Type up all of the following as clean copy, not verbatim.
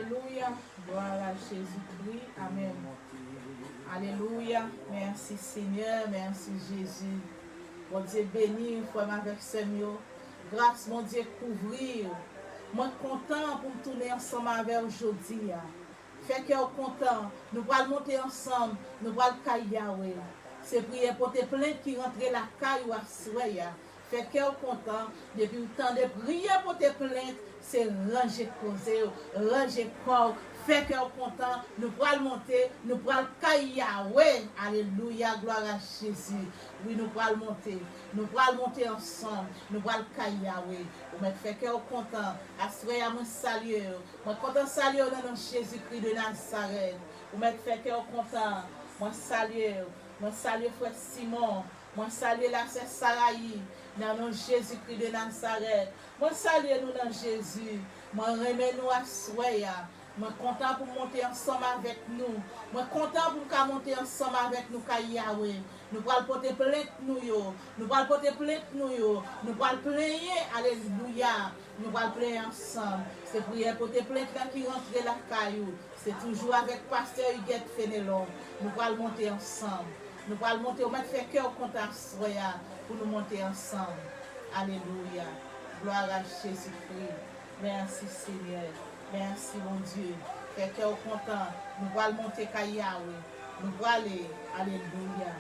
Alléluia. Gloire à Jésus-Christ. Amen. Alléluia. Merci Seigneur. Merci Jésus. Mon Dieu béni, frère avec Seigneur. Grâce, mon Dieu, couvrir. Moi content pour me tourner ensemble avec aujourd'hui. Fait que content. Nous allons monter ensemble. Nous allons cailler Yahweh. C'est prier pour tes plaintes qui rentrent la caille à soya. Fait que content. Depuis le temps de prier pour tes plaintes, c'est ranger causer, ranger corps. Fait que content. Nous allons monter. Nous allons cailler Yahweh. Alléluia. Gloire à Jésus. Oui, nous allons monter. Nous allons monter ensemble. Nous allons cailler Yahweh. Vous me fait que content. À soya, moi saluer. Moi content saluer dans le nom de Jésus-Christ de Nazareth. Vous me fait que content. Moi saluer. Moi salue frère Simon. Moi salue la sœur Saraï. Dans le nom de Jésus-Christ de Nazareth. Moi salue nous dans Jésus. Moi remets nous à soya. Moi content pour monter ensemble avec nous. Moi content pour monter ensemble avec nous Yahweh. Nous allons porter plainte nous yo. Nous allons porter plainte nous yo. Nous allons plaigner. Alléluia. Nous allons plaigner ensemble. C'est prière porter plainte qui rentre la caillou. C'est toujours avec pasteur Huguette Fénelon. Nous allons monter ensemble. Nous allons monter au maître fait cœur contre Soya pour nous monter ensemble. Alléluia. Gloire à Jésus-Christ. Merci Seigneur. Merci mon Dieu. Fait cœur content. Nous allons monter Yahweh. Nous allons aller. Alléluia.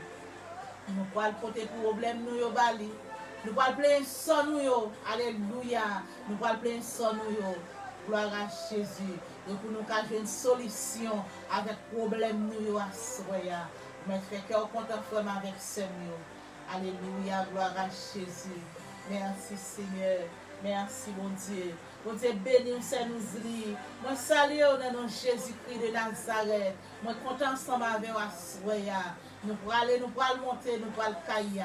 Nous allons porter problème nous yo bali. Nous allons plein son nous yo. Alléluia. Nous allons plein son nous yo. Gloire à Jésus. Et pour nous avoir une solution avec problème nous yo à Soya. Mais fait que content frère avec Seigneur. Alléluia, gloire à Jésus. Merci Seigneur. Merci mon Dieu. Mon Dieu béni, c'est nous dit. Moi salue au nom de Jésus-Christ de Nazareth. Moi content ensemble avec Soya. Nous pour aller, nous pour monter, nous pour aller cailler.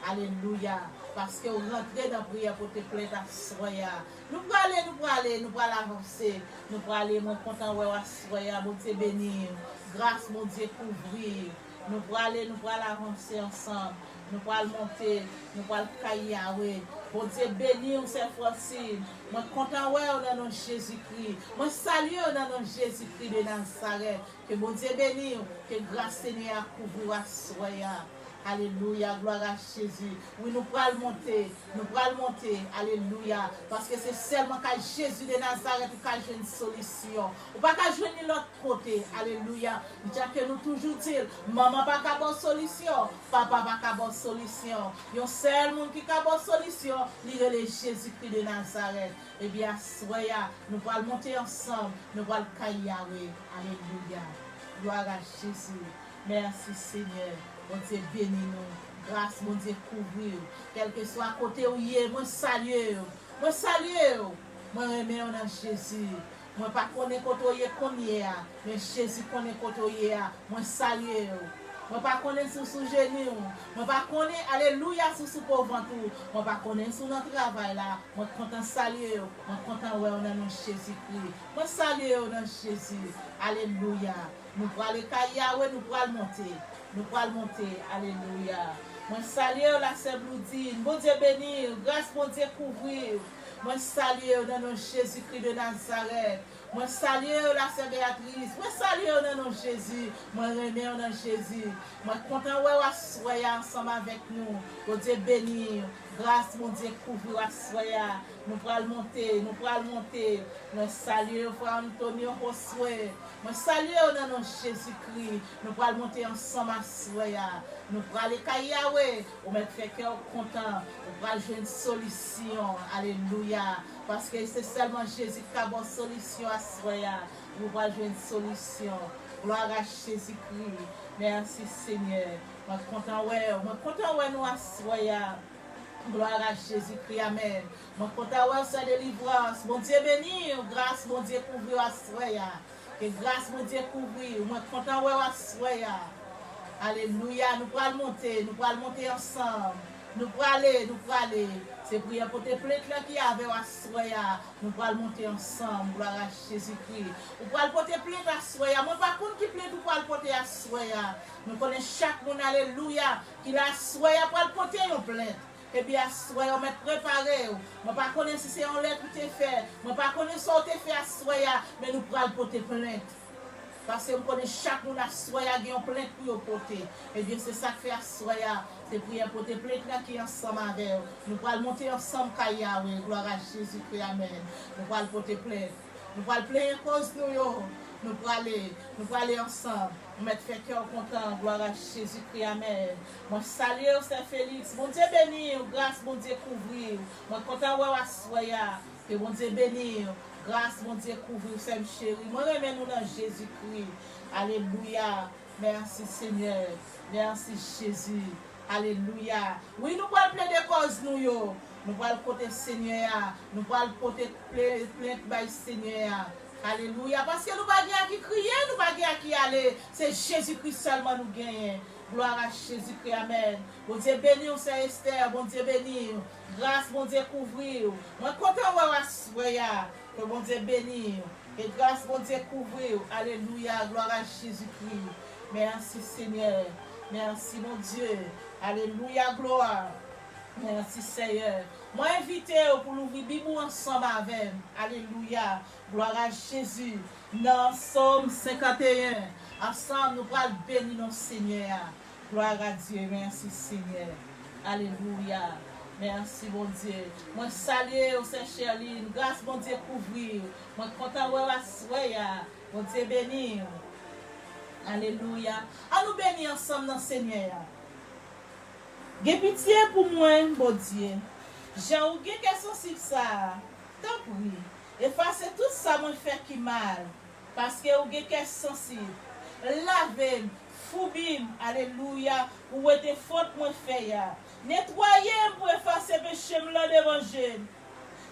Alléluia. Parce que vous rentrez dans la prière pour te plaire à Soya. Nous pour aller, nous pour avancer. Nous pour aller, mon content ouais à Soya. Mon Dieu béni. Grâce, mon Dieu, couvrir. Nous pour aller avancer ensemble. Nous pour aller monter. Nous pour aller cailler. Mon Dieu béni, on s'est forcé. Moi, content, ouais, on a nom Jésus-Christ. Moi, salue, on a nom Jésus-Christ de Nazareth. Que mon Dieu béni, que grâce Seigneur couvre à Soya. Alléluia, gloire à Jésus. Oui, nous pourrons monter. Nous pourrons monter. Alléluia. Parce que c'est seulement qu'à Jésus de Nazareth qui a une solution. Ou pas qu'à jouer de l'autre côté. Alléluia. Déjà que nous toujours dire, maman pas qu'à bonne solution. Papa pas qu'à bonne solution. Il y a un seul monde qui a bonne solution. Il est Jésus-Christ de Nazareth. Eh bien, soyez, nous pourrons monter ensemble. Nous pourrons cailler. Alléluia. Gloire à Jésus. Merci Seigneur. Mon Dieu bénis nous. Grâce, mon Dieu couvrir. Quel que soit à côté où il est, moi salue. Moi salue. Moi remets en Jésus. Moi pas connaître côté où il est, mais Jésus connaît côté où il est. Moi salue. Moi pas connaître sous genou. Moi pas connaître alléluia sous pauvre tout. Moi pas connaître sous notre travail là. Moi content saluer. Moi content ouais on a dans Jésus-Christ. Moi saluer dans Jésus. Alléluia. Nous pour aller Yahweh, nous pour aller monter. Nous pour aller monter. Alléluia. Moi salue la sœur Bloudine. Bon Dieu béni. Grâce mon Dieu couvrir. Moi salue au nom de Jésus-Christ de Nazareth. Moi salue la sœur Béatrice. Moi salue au nom de Jésus. Moi remets au nom de Jésus. Moi content ouais soyez ensemble avec nous. Bon Dieu béni. Grâce mon Dieu couvrir soyez. Nous pourrons monter. Nous pourrons monter. Moi salue frère Antonio Josué. Moi salue au nom de Jésus-Christ. Nous pourrons monter ensemble à soyez. Nous pourrons aller Yahweh. On me fait cœur content. On va jouer une solution. Alléluia. Parce que c'est seulement Jésus qui a une solution à soya. Nous va jouer une solution. Gloire à Jésus-Christ. Merci Seigneur. Je suis content ouais nous à soya. Gloire à Jésus-Christ. Amen. Je suis content ouais sa délivrance. Mon Dieu béni. Grâce mon Dieu couvrir à soya. Que grâce mon Dieu couvrir. Je suis content ouais à soya. Alléluia. Nous pourrons monter ensemble. Nous pourrons aller. C'est prière pour tes plaintes là qui avait à soya. Nous pourrons monter ensemble. Gloire à Jésus-Christ. Nous pourrons porter plainte à soya. Moi pas contre qui plainte pour le porter à soya. Nous connaissons chaque monde alléluia qui la soya pour le porter une plainte. Et bien, soyez mettre préparé. Je ne pas connais si c'est un lettre que tu fait. Je ne pas connais si tu fait à soya, mais nous prenons porter plainte. Parce que nous connaissons chaque monde à soya qui a une plainte pour porter. Et bien, c'est ça que fait à soya. C'est pour porter plainte là qui est ensemble avec vous. Nous allons monter ensemble, Kaya, oui. Gloire à Jésus-Christ, Amen. Nous allons porter plainte. Nous allons plaindre à cause de nous. Nous allons aller ensemble. Nous allons faire cœur content. Gloire à Jésus-Christ. Amen. Moi, salue, c'est Félix. Bon Dieu béni. Grâce, bon Dieu couvrir. Moi, content de voir soya. Que bon Dieu béni. Grâce, mon Dieu, couvrir, c'est chéri. Moi, remets nous dans Jésus-Christ. Alléluia. Merci, Seigneur. Merci, Jésus. Alléluia. Oui, nous allons plein de causes, nous. Nous allons porter Seigneur. Nous allons porter plainte par Seigneur. Alléluia. Parce que nous ne pouvons pas qui crier, nous ne pouvons pas qui aller. C'est Jésus-Christ seulement nous gagnons. Gloire à Jésus-Christ. Amen. Bon Dieu béni, c'est Esther. Bon Dieu béni. Grâce, bon Dieu couvrir. Moi, content de voir que bon Dieu béni. Et grâce, bon Dieu couvrir. Alléluia. Gloire à Jésus-Christ. Merci Seigneur. Merci mon Dieu. Alléluia. Gloire. Merci Seigneur. Moi invité pour l'ouvrir Bible ensemble avec. Alléluia. Gloire à Jésus. Dans Somme 51. Ensemble, nous allons bénir notre Seigneur. Gloire à Dieu. Merci Seigneur. Alléluia. Merci mon Dieu. Moi salue au Saint-Cherline. Grâce mon Dieu couvrir. Moi content de la soya. Mon Dieu bénir. Alléluia. À nous bénir ensemble dans le Seigneur. Gè pitié pour moi, bon Dieu. J'ai oublié qu'elle sensible ça. Tant pis. Effacer tout ça me fait qui mal. Parce que oublié qu'elle sensible. Lavez, foubim, alléluia. Ou êtes faute moi fait ya. Nettoyer pour effacer péché là devant Dieu.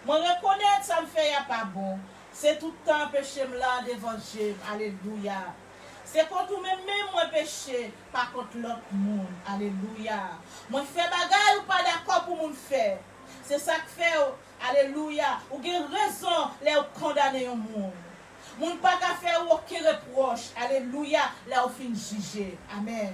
Moi reconnaître ça me fait ya pas bon. C'est tout le temps péché là devant Dieu. Alléluia. C'est contre même moi péché, pas contre l'autre monde. Alléluia. Moi fais bagaille ou pas d'accord pour mon faire. C'est ça que fait. Alléluia. Ou avez raison les condamner au monde. Moun pas qu'à faire aucun reproche. Alléluia. Là au fin juger. Amen.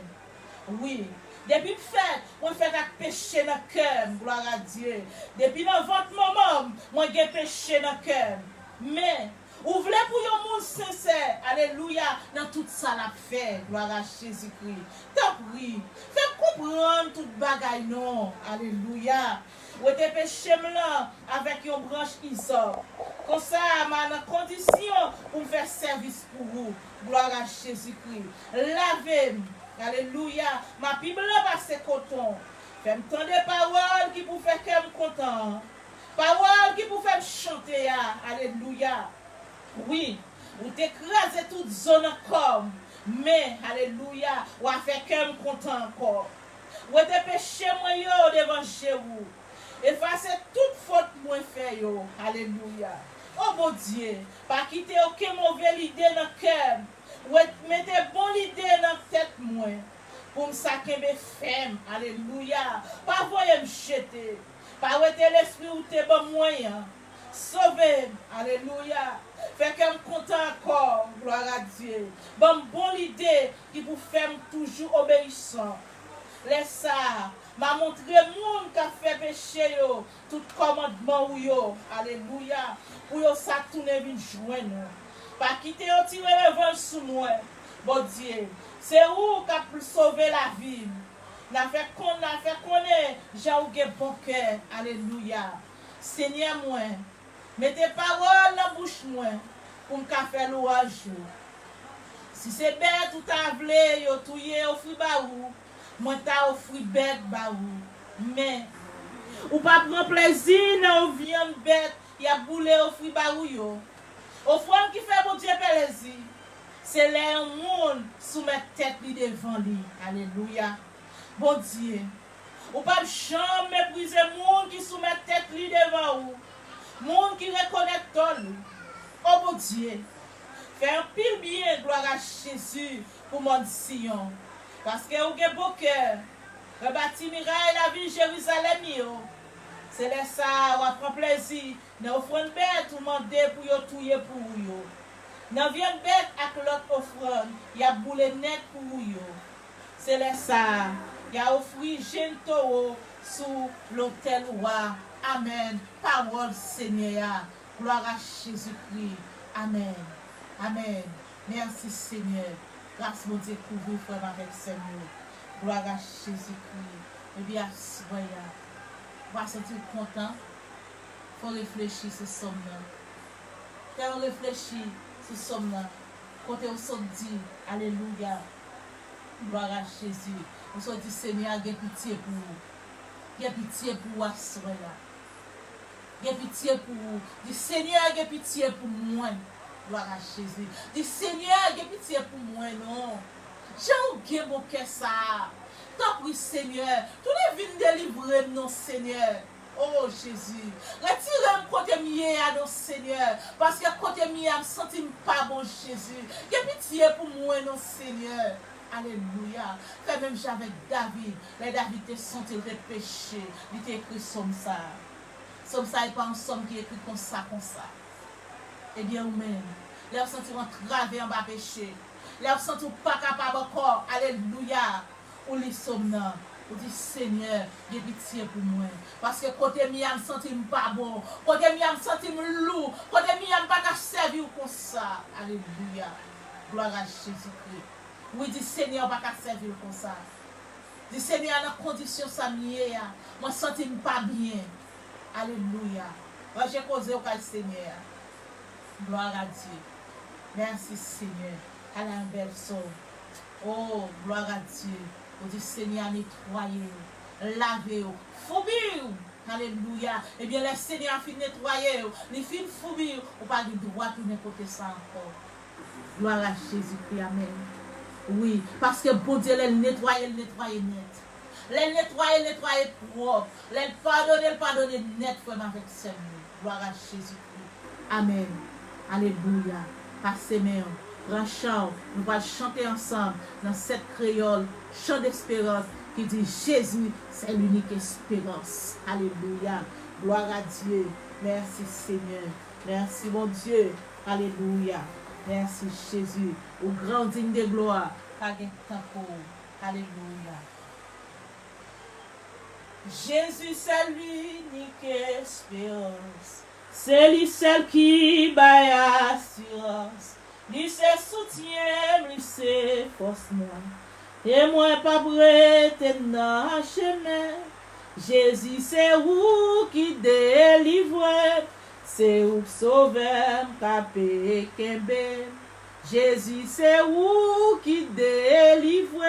Oui. Depuis fait, on fait un péché dans le cœur. Gloire à Dieu. Depuis dans votre moment, moi j'ai péché dans le cœur. Mais ou voulez pour un monde sincère, alléluia, dans tout ça la fait, gloire à Jésus-Christ. T'as pris, fais comprendre toute bagaille non, alléluia. Ou êtes péché là avec une branche isop. Comme ça, ma condition pour faire service pour vous, gloire à Jésus-Christ. Lavez, alléluia, ma Bible va se coton. Fais-moi entendre des paroles qui pour faire que me content. Paroles qui pour faire chanter, alléluia. Oui, ou t'écraser toute zone comme, mais, alléluia, ou a fait qu'elle me content encore. Ou te péché moi yo devant chez vous. Effacer toute faute moi fait yo, alléluia. Oh mon Dieu, pas quitter aucune mauvaise idée dans le cœur. Ou mettez bonne idée dans la tête moi. Pour me saquer mes femmes, alléluia. Pas voyer me jeter. Pas ouéter l'esprit ou te bon moyen. Sauver, alléluia. Fait que je suis content encore, gloire à Dieu. Bonne idée qui vous fait toujours obéissant. Laisse ça, m'a montré monde qui a fait péché, tout commandement ou yo, alléluia. Pour yo ça tourner vite joindre. Pas quitter au tirer le vent sous moi, bon Dieu. C'est où qui a sauvé la vie. N'a fait connaître, j'ai eu bon cœur, alléluia. Seigneur moi. Mettez parole dans la bouche moi pour me faire louange. Si c'est bête ou t'as vle, yo touye offri ba ou, moi t'a offri bête ba ou. Mais ou pas prendre plaisir dans viande bête, y a boulé offri ba ou yo. Offrande qui fait mon Dieu plaisir. C'est les monde soumettre tête li devant lui. Alléluia. Bon Dieu. Ou pas jamais mépriser monde qui soumet tête li devant ou. Monde qui reconnaît tout. Oh mon Dieu. Fais un pile bien, gloire à Jésus, pour mon Sion. Parce que vous avez beau cœur. Rebâtir miraille la ville Jérusalem. C'est là ça, on prend plaisir. Dans l'offrande bête, vous demandez pour vous touiller pour vous. Dans viande bête, avec l'autre offrande, il y a boule net pour vous. C'est là ça. Il y a offert jeune taureau, sous l'autel roi. Amen. Parole Seigneur. Gloire à Jésus-Christ. Amen. Amen. Merci Seigneur. Grâce mon Dieu couvrir frère avec Seigneur. Gloire à Jésus-Christ. Et bien, soyez. On va se sentir content. Il faut réfléchir sur ce somme-là. Quand on réfléchit sur ce somme-là, quand on se dit, Alléluia, gloire à Jésus, on se dit, Seigneur, il y a pitié pour vous. Il y a pitié pour vous à ce moment-là. Il y a pitié pour vous. Dis, Seigneur, il y a pitié pour moi. Gloire à Jésus. Dis, Seigneur, il y a pitié pour moi, non. J'ai un bon cœur ça. Tant pis, Seigneur. Tous les vignes délivrées, non, Seigneur. Oh Jésus, retirez-moi côté mieux à nos Seigneur, parce que côté mieux, je me sens pas bon Jésus. Il y a pitié pour moi, non Seigneur. Alléluia. Fait même j'avais David. Les David te senti le péché. Il t'a écrit somme ça. Somme ça n'est pas un somme qui est écrit comme ça, comme ça. Eh bien, vous-même, les vous senti entravé en bas péché. Les vous senti pas capable encore. Alléluia. Ou les sommes là. Ou dit Seigneur, j'ai pitié pour moi. Parce que côté mi, je me sens pas bon. Côté mi, je me sens lourd. Côté mi, je ne pas servir comme ça. Alléluia. Gloire à Jésus-Christ. Oui, dit Seigneur, pas servir comme ça. Dit Seigneur, dans la condition ça mieux, moi je ne sens pas bien. Alléluia. Moi j'ai causé au cas Seigneur. Gloire à Dieu. Merci Seigneur. Elle a un bel son. Oh, gloire à Dieu. On dit Seigneur, nettoyez, lavez, foubir. Alléluia. Eh bien, le Seigneur a fini nettoyer, les filles foubir, ou pas du droit de n'importe ça encore. Gloire à Jésus-Christ. Amen. Oui, parce que bon Dieu, elle nettoie net. Elle nettoie propre. Elle pardonne net, frère, avec Seigneur. Gloire à Jésus-Christ. Amen. Alléluia. Passez même. Grand chant, nous allons chanter ensemble dans cette créole, chant d'espérance qui dit Jésus, c'est l'unique espérance. Alléluia. Gloire à Dieu. Merci Seigneur. Merci mon Dieu. Alléluia. Merci Jésus. Au grand digne de gloire. Alléluia. Jésus, c'est l'unique espérance. C'est lui seul qui baille assurance. Lui c'est soutien, lui c'est force moi. Et moi pas prêt dans le chemin. Jésus c'est où qui délivre. C'est où sauveur capé kembe. Jésus c'est où qui délivre.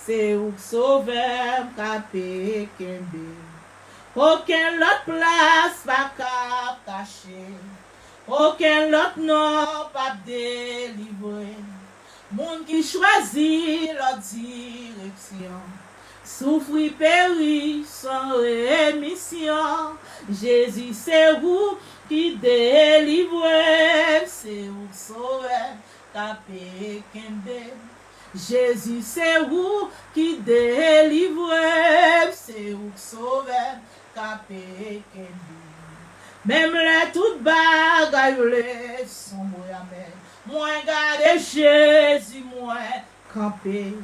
C'est où sauveur capé kembe. Aucun autre place pas caché. Aucun autre nom pas délivré. Monde qui choisit leur direction. Souffrir, périr sans rémission. Jésus, c'est vous qui délivre. C'est vous sauver, tapé kembe. Jésus, c'est vous qui délivre. C'est vous sauver, tapé kembe. Même les toutes bagailles les sont amen. Moi garde Jésus, moi camper.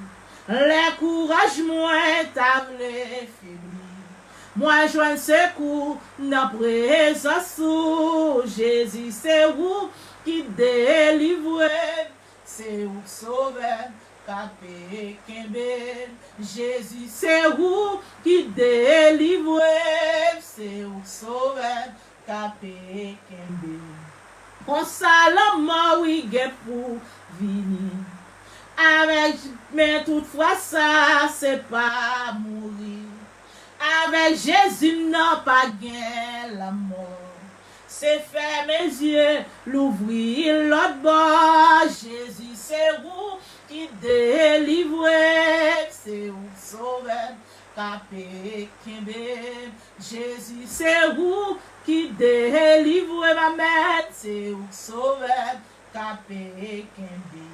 Les courage, moi table faibli. Moi joins secours dans présence. Jésus, c'est vous qui délivre. C'est vous sauver, capé kembe. Jésus, c'est vous qui délivre. C'est vous sauver. Capé kembe. Pour ça l'homme oui get pour venir. Avec mais toutefois ça c'est pas mourir. Avec Jésus non pas gain la mort. C'est faire mes yeux, l'ouvrir l'autre bord. Jésus c'est vous qui délivre. C'est vous sauver. Capé kembe. Jésus c'est vous qui délivre ma mère, c'est où sauver, capé kembe.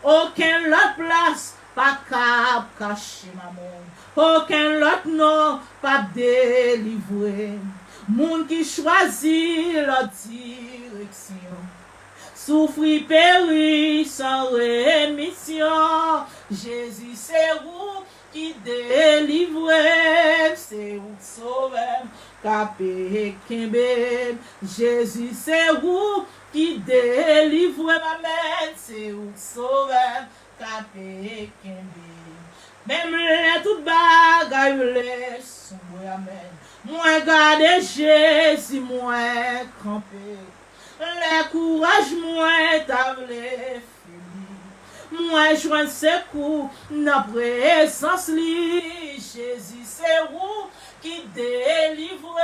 Aucun autre place, pas cap caché maman. Aucun autre nom, pas délivrer. Monde qui choisit leur direction. Souffrir, périr sans rémission. Jésus, c'est vous qui délivre. c'est où sauveur, capé Kembe. Jésus, c'est où qui délivre ma mère, c'est où sauveur, capé Kembe. Même les toutes bagailles, les sont amen. Moi, garde Jésus, moi, campé. Les courage, moi, tablé, fini. Moi, joins secours, n'a présence, li. Jésus, c'est où qui délivre,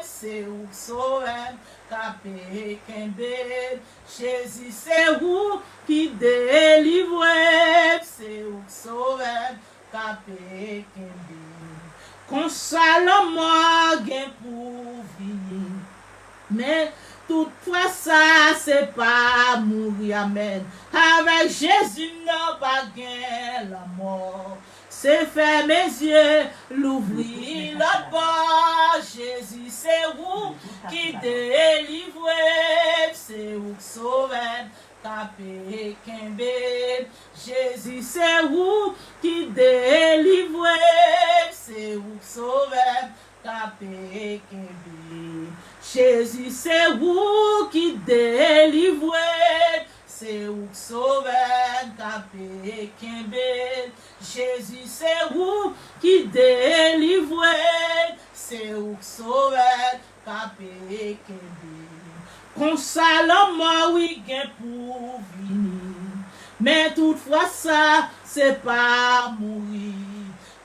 c'est où sauveur, capé Kembe. Jésus, c'est où qui délivre, c'est où sauveur, capé Kembe. Console-moi, gain pour venir. Mais toutefois, ça, c'est pas mourir, amen. Avec Jésus, non, pas gain la mort. C'est faire mes yeux, l'ouvrir l'autre bord. Jésus, c'est où qui délivre, c'est où sauveur, capé Kembe. Jésus, c'est où qui délivre, c'est où sauveur, capé Kembe. Jésus, c'est où qui délivre, c'est où sauveur, capé Kembe. Jésus, c'est où qui délivre, c'est où sauveur, capé Kembe. Console-moi, oui, gain pour venir. Mais toutefois, ça, c'est pas mourir.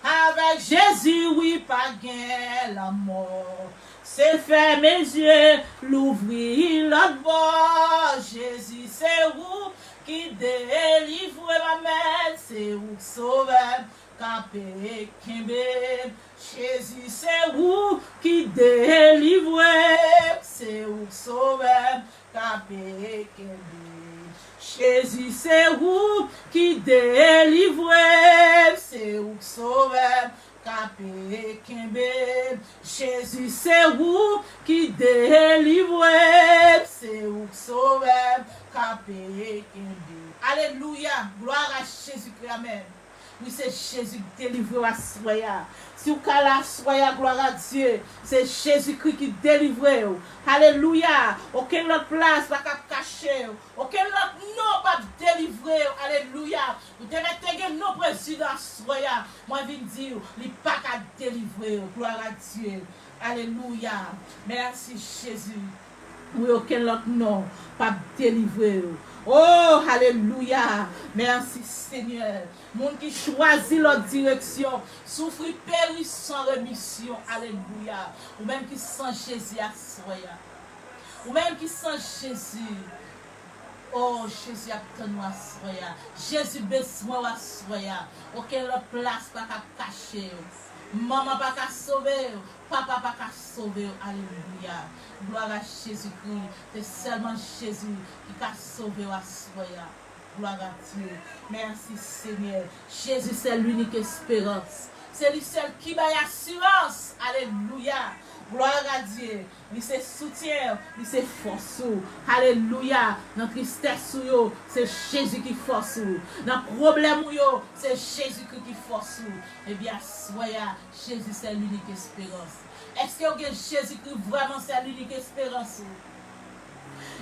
Avec Jésus, oui, pas gain la mort. C'est faire mes yeux, l'ouvrir l'autre bord. Jésus, c'est où qui délivre ma mère, c'est où sauveur, capé Kembe. Jésus, c'est où qui délivre, c'est où sauveur, capé Kembe. Jésus, c'est où qui délivre, c'est où sauveur, capé Kembe. Jésus, c'est où qui délivre, c'est où sauveur, capé Kembe. Alléluia, gloire à Jésus-Christ, amen. Oui, c'est Jésus qui délivre à soya. Si vous avez la soya, gloire à Dieu, c'est Jésus-Christ qui délivre. Alléluia. Aucune autre place pas cacher. Aucun autre nom pas délivrer. Alléluia. Vous devez mettre nos présidents à soya. Moi, je viens dire, il n'est pas qu'à délivrer. Gloire à Dieu. Alléluia. Merci Jésus. Oui, aucun autre nom pas délivrer. Oh, alléluia. Merci Seigneur. Monde qui choisit leur direction, souffre, périt sans rémission. Alléluia. Ou même qui sent Jésus à soya. Ou même qui sent Jésus. Oh, Jésus a tenu à soya. Jésus besoin à soya. Aucune autre place pas qu'à cacher. Maman pas qu'à sauver. Papa pas qu'à sauver. Alléluia. Gloire à Jésus-Christ. C'est seulement Jésus qui a sauvé à soya. Gloire à Dieu. Merci Seigneur. Jésus, c'est l'unique espérance. C'est lui seul qui m'a assurance. Alléluia. Gloire à Dieu. Il c'est soutien. Il c'est force. Alléluia. Dans la tristesse, c'est Jésus qui force. Dans le problème, c'est Jésus qui force. Eh bien, soya, Jésus, c'est l'unique espérance. Est-ce que Jésus-Christ vraiment c'est l'unique espérance?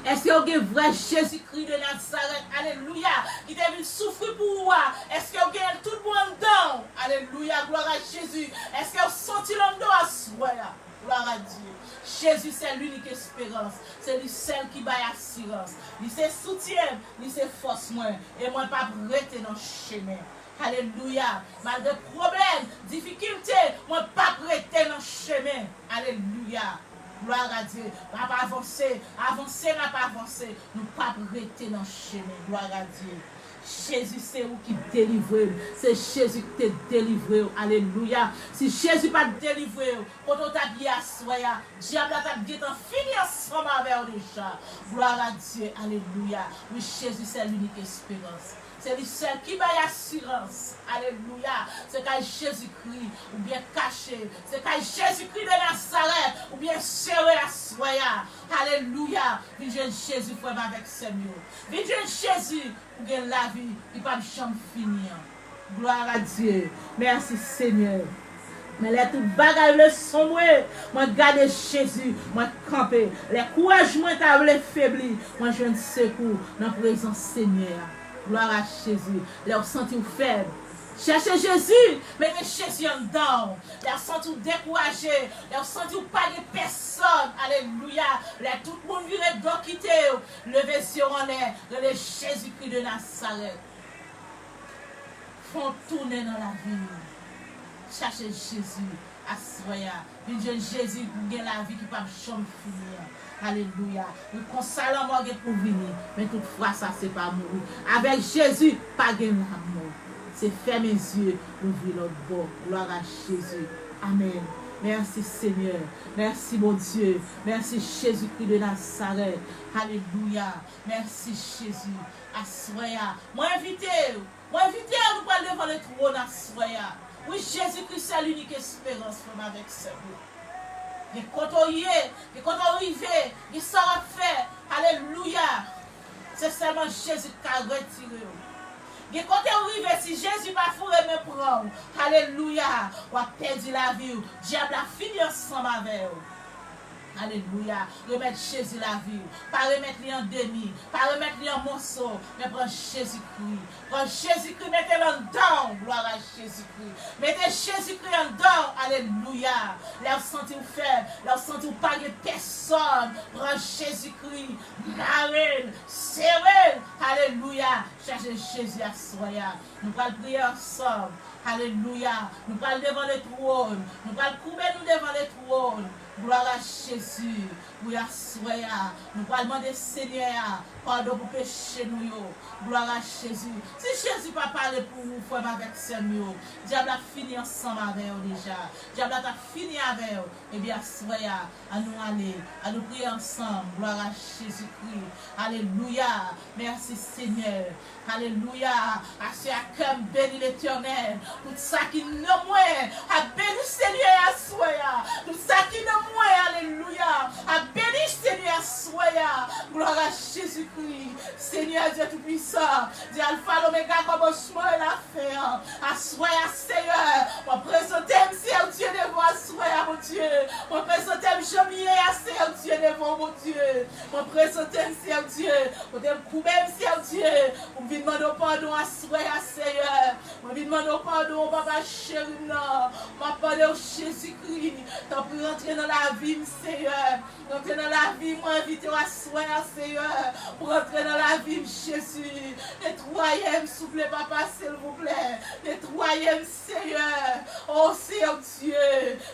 Est-ce que vous avez vrai Jésus-Christ de Nazareth? Alléluia. Qui t'a vu souffrir pour moi? Est-ce que vous avez tout le monde dedans? Alléluia. Gloire à Jésus. Est-ce que vous sentez l'homme à soi? Gloire à Dieu. Jésus, c'est l'unique espérance. C'est lui seul qui m'a assurance. Il c'est soutien. Il c'est force moi. Et moi, pas rester dans le chemin. Alléluia. Malgré problèmes, difficultés, moi, pas rester dans le chemin. Alléluia. Gloire à Dieu. On va avancer. Avancer, on va pas avancer. Nous pas rester dans le chemin. Gloire à Dieu. Jésus, c'est où qui délivre. C'est Jésus qui te délivre. Alléluia. Si Jésus pas délivre, quand on t'a dit à soi, diable t'a dit en fini ensemble avec déjà. Gloire à Dieu. Alléluia. Oui, Jésus, c'est l'unique espérance. C'est lui seul qui m'a assurance. Alléluia. C'est quand Jésus-Christ, ou bien caché. C'est quand Jésus-Christ de Nazareth, ou bien serré à soya. Alléluia. Viens Jésus, frère, avec Seigneur. Viens Jésus, pour que la vie, il ne peut jamais finir. Gloire à Dieu. Merci Seigneur. Mais les tout bagages le sombre, moi garde Jésus, moi camper. Les courage moi table faibli, moi je ne secours dans la présence Seigneur. Gloire à Jésus. Les senti faible. Cherchez Jésus, mettez Jésus en dedans. Les senti découragé, les senti pas de personne. Alléluia. Les tout le monde virait d'en quitter. Levez sur en l'air, le Jésus-Christ de Nazareth. Font tourner dans la vie. Cherchez Jésus, assoya. Une jeune Jésus qui a la vie qui ne peut pas finir. Alléluia. Nous consolons moi pour venir. Mais toutefois, ça, c'est pas mourir. Avec Jésus, pas de l'amour. C'est fermer mes yeux, ouvrir l'autre bord. Gloire à Jésus. Amen. Merci Seigneur. Merci mon Dieu. Merci Jésus-Christ de Nazareth. Alléluia. Merci Jésus. Assoya. Moi invité. Moi invité à nous parler devant le trône. Assoya. Oui, Jésus-Christ, c'est l'unique espérance pour avec ce bout. Et quand on y est, et quand on arrive, il sera fait. Alléluia. C'est seulement Jésus qui a retiré. Et quand on arrive, si Jésus va fourrer me prendre, alléluia, on a perdu la vie. Diable a fini ensemble avec vous. Alléluia. Remettre Jésus la vie. Pas remettre lui en demi. Pas remettre lui en morceau. Mais prendre Jésus-Christ. Prendre Jésus-Christ, mettez-le en dedans. Gloire à Jésus-Christ. Mettez Jésus-Christ en dedans. Alléluia. Leur senti faible. Leur senti pas de personne. Prendre Jésus-Christ. Marine. Serré. Alléluia. Cherchez Jésus à soya. Nous allons prier ensemble. Alléluia. Nous allons devant le trône. Nous allons couper nous devant le trône. Gloire à Jésus. Oui, à soya. Nous allons demander Seigneur. Pardon pour pécher nous. Gloire à Jésus. Si Jésus n'a pas parlé pour vous, frère, avec Seigneur, diable a fini ensemble avec vous déjà. Diable a fini avec vous. Eh bien, soya, à nous aller, à nous prier ensemble. Gloire à Jésus-Christ. Alléluia. Merci Seigneur. Alléluia. À ce cœur béni l'Éternel. Tout ça qui ne moins, à béni Seigneur à soya. Tout ça qui ne moins, alléluia. À béni Seigneur à soya. Gloire à Jésus-Christ. Seigneur Dieu Tout-Puissant. Dieu Alpha, l'Oméga, commencement et la fin. À soya, Seigneur. On présente Seigneur Dieu devant à soya, mon Dieu. On présente Jamier à Seigneur Dieu devant, mon Dieu. On présente Seigneur Dieu. On te coupe, Seigneur Dieu. On vient demander pardon à soya, Seigneur. On vient demander pardon, Papa chéri, non. On parle au Jésus-Christ. T'as pu rentrer dans la vie, Seigneur. Rentrer dans la vie, moi, invite à soya, Seigneur. Pour entrer dans la vie, Jésus. Nettoyez, soufflez, Papa, s'il vous plaît. Nettoyez, Seigneur. Oh, Seigneur Dieu.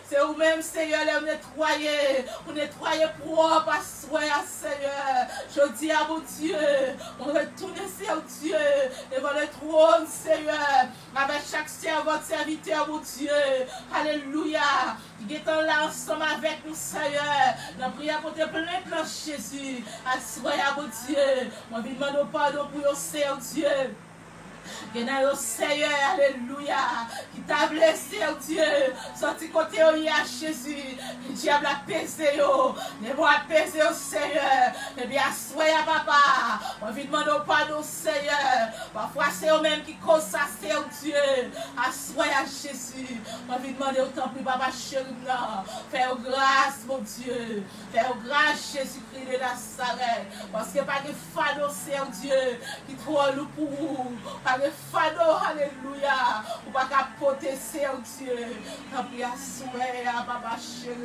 C'est vous-même, Seigneur, les nettoyer. Vous nettoyez propre à soya, Seigneur. Je dis à mon Dieu, on retourne, Seigneur Dieu, devant le trône, Seigneur. Avec chaque servant, serviteur, mon Dieu. Alléluia. Qui est là ensemble avec nous, Seigneur. La prière pour te plaindre, Jésus. Assoya, mon Dieu. Moi, je demande pardon pour vous, Seigneur Dieu. Seigneur, alléluia, qui t'a blessé, oh Dieu, sorti côté au Jésus, le diable a pesé, ne va peser au Seigneur, et bien, soyez papa, on vous demande pardon, Seigneur, parfois c'est eux-mêmes qui causent ça, c'est oh Dieu, assoyez à Jésus, on vous demande autant plus, papa chéri, fais grâce, mon Dieu, fais grâce, Jésus-Christ de Nazareth, parce que pas de fado, c'est oh Dieu, qui trop lourd pour vous, pas de fado, alléluia, ou pas capoter, c'est oh Dieu, tant pis à souhait, papa chéri,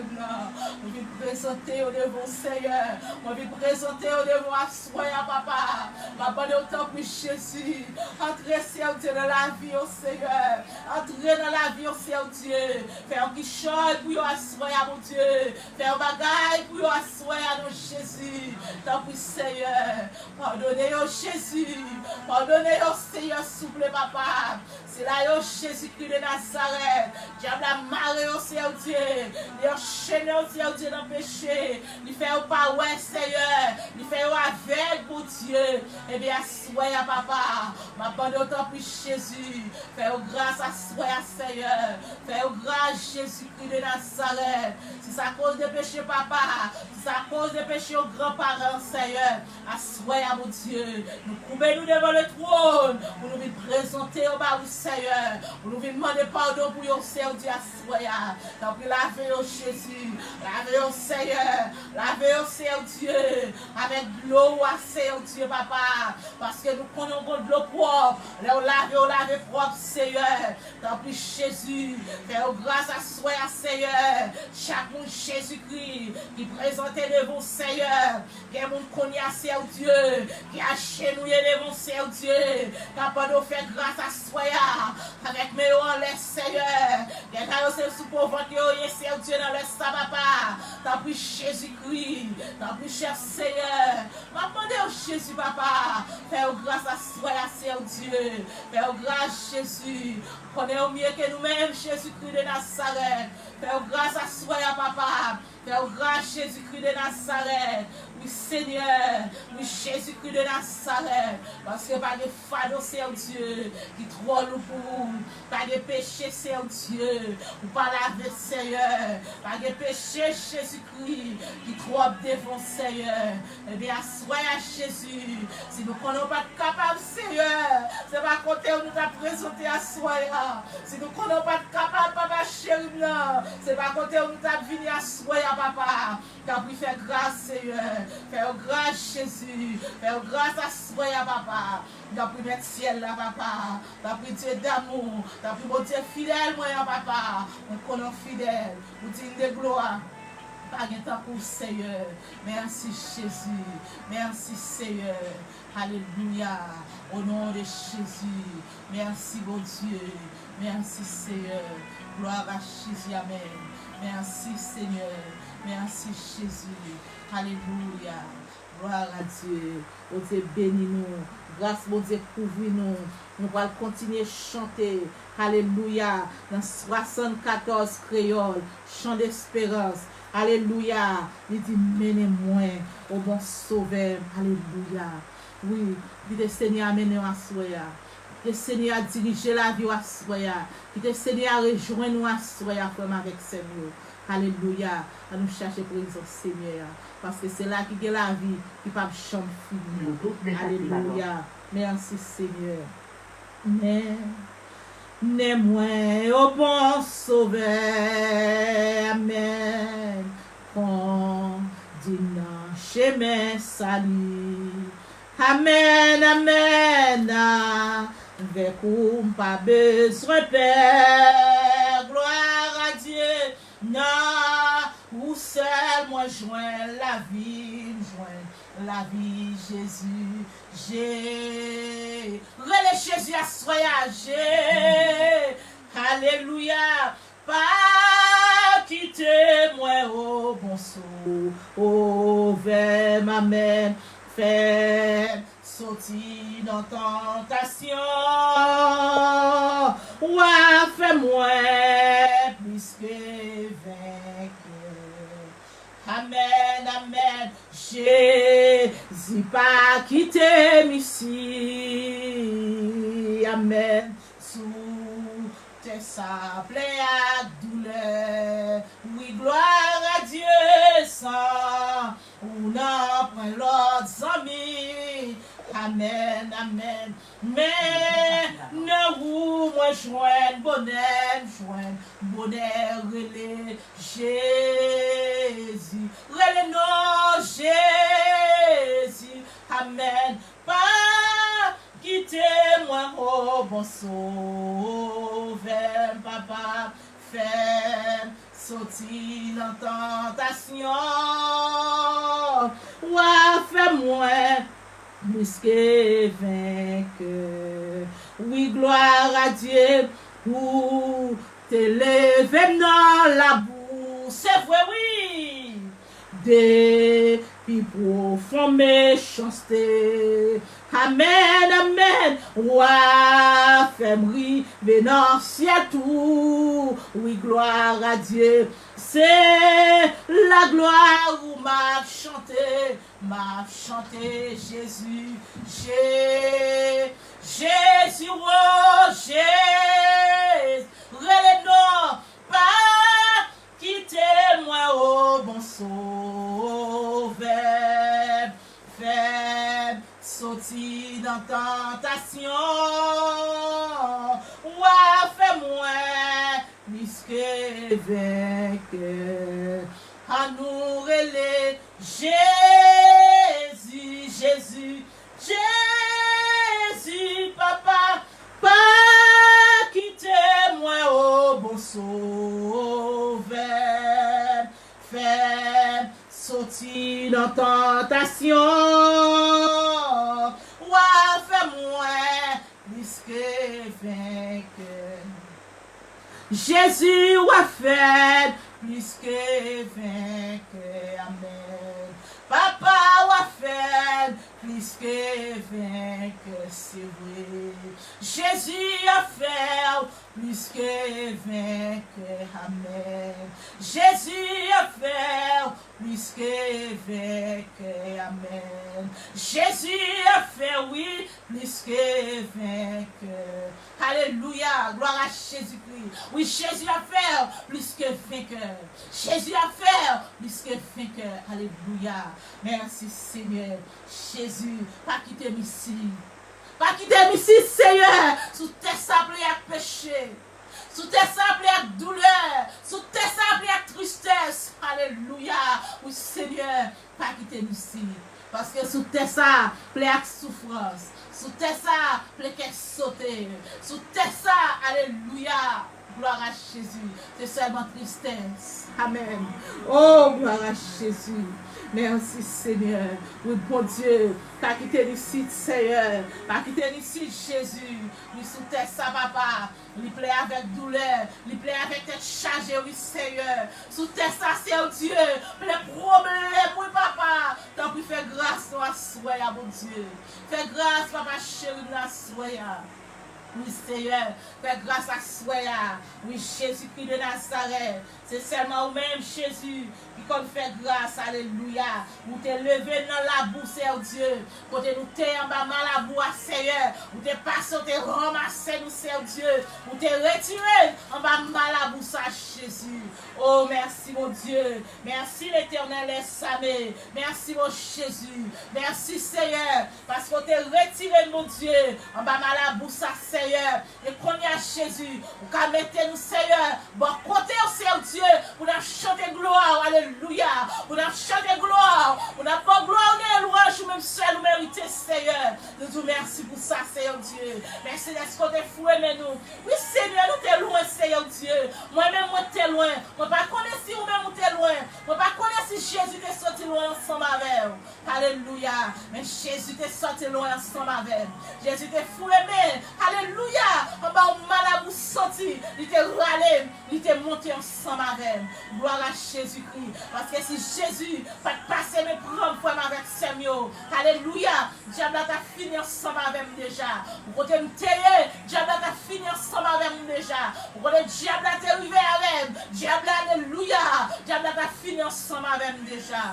on vient présenter au devant Seigneur, on vient présenter au devant à souhait, papa, papa de autant pour Jésus, entrez, c'est oh Dieu, dans la vie, oh Seigneur, entrez dans la vie, oh Seigneur Dieu, faire qui chante pour vous assoyer, mon Dieu, faire bagaille pour vous assoyer, à nos Jésus, tant pis Seigneur, pardonnez-vous Jésus, pardonnez-vous Seigneur, souple papa, c'est là yo Jésus-Christ de Nazareth, diable a marré au Seigneur Dieu, il a enchaîné au Seigneur Dieu dans le péché, il fait au pas ouais Seigneur, il fait au avec mon Dieu, et bien soyez papa, ma bande autant pour Jésus, fais grâce à soyez soya, Seigneur. Fais grâce, Jésus-Christ de Nazareth. Si ça cause de péché, papa, si ça cause de péché aux grands-parents, Seigneur, assoya, mon Dieu. Nous courbons-nous devant le trône pour nous présenter au bas, Seigneur. Pour nous demander pardon pour nous, Seigneur, Dieu, assoya. Donc, lavez au Jésus, lavez au Seigneur, lavez au Seigneur, Dieu, avec l'eau, Seigneur, Dieu, papa. Parce que nous connaissons de l'eau propre. Là, on lave propre, Seigneur. Donc, Jésus, fais grâce à soi, Seigneur. Chaque monde, Jésus-Christ, qui présentait devant Seigneur, qui est mon connu, Seigneur Dieu, qui a chenouillé devant Seigneur Dieu, capable de faire grâce à soi, avec mes en l'air, Seigneur. Qui a carossé sous pauvre, Seigneur Dieu, dans le papa. T'as pris Jésus-Christ, t'as pris cher Seigneur. M'a demandé au Jésus, papa, fais grâce à soi, Seigneur Dieu. Fais grâce, Jésus. Connais au mieux que nous-mêmes, Jésus-Christ de Nazareth. Fais grâce à soi, papa. Fais grâce, Jésus-Christ de Nazareth. Oui, Seigneur. Oui, Jésus-Christ de Nazareth. Parce que pas de fardeau, Seigneur Dieu, qui trop lourd pour vous. Pas de péché, Seigneur Dieu. Ou pas laver, Seigneur. Pas de péché, Jésus-Christ, qui trop devant, Seigneur. Eh bien, soyez Jésus. Si nous ne sommes pas capables, Seigneur, c'est pas côté où nous t'avons présenté à soyez. Si nous ne sommes pas capables, papa chéri, c'est pas côté où nous t'avons venu à soyez, papa. T'as pris faire grâce, Seigneur. Faire grâce, Jésus. Faire grâce à soyez, papa. T'as pris mettre ciel là, papa. T'as pris Dieu d'amour. T'as pris mon Dieu fidèle, moi, papa. On connaît fidèle. Nous disons de gloire. Pas de temps pour Seigneur. Merci Jésus. Merci Seigneur. Alléluia. Au nom de Jésus. Merci bon Dieu. Merci Seigneur. Gloire à Jésus. Amen. Merci Seigneur. Merci Jésus. Alléluia. Gloire à Dieu. Oh Dieu bénis-nous. Grâce mon Dieu couvre-nous. Nous allons continuer à chanter. Alléluia. Dans 74 créoles. Chant d'espérance. Alléluia. Il dit, menez-moi au bon sauveur. Alléluia. Oui, il dit, Seigneur, amenez-nous à soya. Le Seigneur a dirigé la vie à soya. Il dit, Seigneur, a rejoint nous à soya comme avec Seigneur. Alléluia. À nous chercher pour présence, Seigneur. Parce que c'est là qui est la vie, qui ne peut pas finir. Alléluia. Merci, Seigneur. Menez-moi au bon sauveur. Amen. Condinant chemin salut. Amen, amen. Avec où pas besoin, Père. Gloire à Dieu. Non, où seul moi joins la vie, la vie, Jésus. J'ai relais Jésus à soyager. Alléluia. Pas quitter moi au bon saut. Oh, vers ma main. Fais sortir dans tentation. Ouais, fais-moi plus que vainqueur. Amen, amen. Jésus pas quitté ici. Amen. Sous tes sables à douleur. Oui, gloire à Dieu sans. On en prend l'autre amis. Amen, amen. Mais ne moi joindre bonheur, relais Jésus. Relais non Jésus. Amen. Pas quitter moi au bon sauveur, papa. Fais sortir dans tentation. Ouais, fais-moi plus que vainqueur. Oui, gloire à Dieu pour t'élever dans la boue. C'est vrai, oui. Depuis profond méchanceté. Amen, amen. Ouais, fais-moi venant ciel tout. Oui, gloire à Dieu. C'est la gloire où m'a chanté Jésus. J'ai Jésus, oh Jésus, relève-nous, pas quitter moi, oh bon sauveur, faible, sorti dans tentation, ouais, fais-moi, puisque vainqueur, à nous relais, Jésus, Jésus, Jésus, papa, pas quitter moi, oh bon sauveur, fais sortir dans tentation, ouais, fais-moi, puisque vainqueur. Jésus, ouais, fait plus que vainqueur, amen. Papa, ouais, fait plus que vainqueur, c'est vrai. Jésus a fait plus que vainqueur, amen. Jésus a fait plus que vainqueur, amen. Jésus a fait, oui, plus que vainqueur. Alléluia, gloire à Jésus-Christ. Oui, Jésus a fait plus que vainqueur. Jésus a fait plus que vainqueur. Alléluia. Merci Seigneur. Jésus, pas quitter ici. Pas quitter ici, Seigneur. Sous tes sables et péché. Sous tes sables et douleur. Sous tes sables et tristesse. Alléluia. Oui, Seigneur, pas quitter ici. Parce que sous tes sables et souffrance. Sous tes sables, les qu'elle sauter. Sous tes sables, alléluia. Gloire à Jésus. C'est seulement tristesse. Amen. Oh, gloire à Jésus. Merci Seigneur. Oui, bon Dieu. Pas quitter ici, Seigneur. Pas quitter ici, Jésus. Oui, sous tes sables, papa. Il plaît avec douleur. Il plaît avec tes chargé, oui, Seigneur. Sous tes sables, c'est Dieu. Les problèmes, oui, papa. Tant pis, fais grâce, à soya, bon Dieu. Fais grâce, papa chéri, à soya. Oui, Seigneur, fais grâce à soya. Oui, Jésus-Christ de Nazareth. C'est seulement vous-même, Jésus, qui comme fait grâce. Alléluia. Vous t'es levé dans la boue, Seigneur Dieu. Côté nous t'es en bas dans la boue, Seigneur. Vous t'es passé, vous t'es ramassé, nous, Seigneur Dieu. Vous t'es retiré en bas dans la boue, ça, Jésus. Oh, merci, mon Dieu. Merci, l'Éternel est samé. Merci, mon Jésus. Merci, Seigneur. Parce qu'on t'est retiré, mon Dieu, en bas dans la boue, ça, Seigneur. Et qu'on y a Jésus. Vous qu'à mettre nous, Seigneur. Bon, côté au Seigneur Dieu. Vous n'avez chanté gloire. Alléluia. Vous n'avez chanté gloire. Vous n'avez pas gloire ni louange. Même seul vous méritez, Seigneur. Nous vous remercions pour ça, Seigneur Dieu. Merci d'être côté fou, mais nous. Oui, Seigneur, nous t'es loin, Seigneur Dieu. Moi-même, moi t'es loin. Moi pas connais si vous-même vous t'es loin. Moi pas connais si Jésus t'est sorti loin ensemble avec vous. Alléluia. Mais Jésus t'est sorti loin ensemble avec vous. Jésus t'est fou, mais alléluia. En bas, on mal à vous sorti. Il t'est râlé. Il t'est monté ensemble avec vous. Gloire à Jésus-Christ. Parce que si Jésus va passer mes problèmes avec Samuel. Alléluia. Diable t'a fini ensemble avec nous déjà. Vous pouvez me tailler. Diable t'a fini ensemble avec nous déjà. Vous pouvez diable t'a arrivé avec nous. Diable, alléluia. Diable t'a fini ensemble avec nous déjà.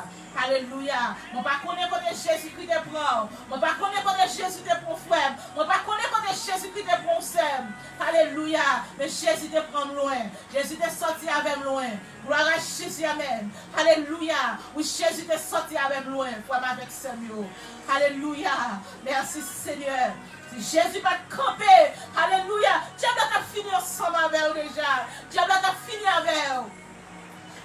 Alléluia. Je ne connais pas côté Jésus-Christ te prend. Je ne connais pas côté Jésus te prend frère. Je ne connais pas côté Jésus-Christ te prend sœur. Alléluia. Mais Jésus te prend loin. Jésus te sorti avec loin. Gloire à Jésus. Amen. Alléluia. Oui, Jésus te sorti avec loin. Frère avec Samuel. Alléluia. Merci Seigneur. Si Jésus va te camper. Alléluia. Diable t'a fini ensemble avec vous déjà. Diable t'a fini avec vous.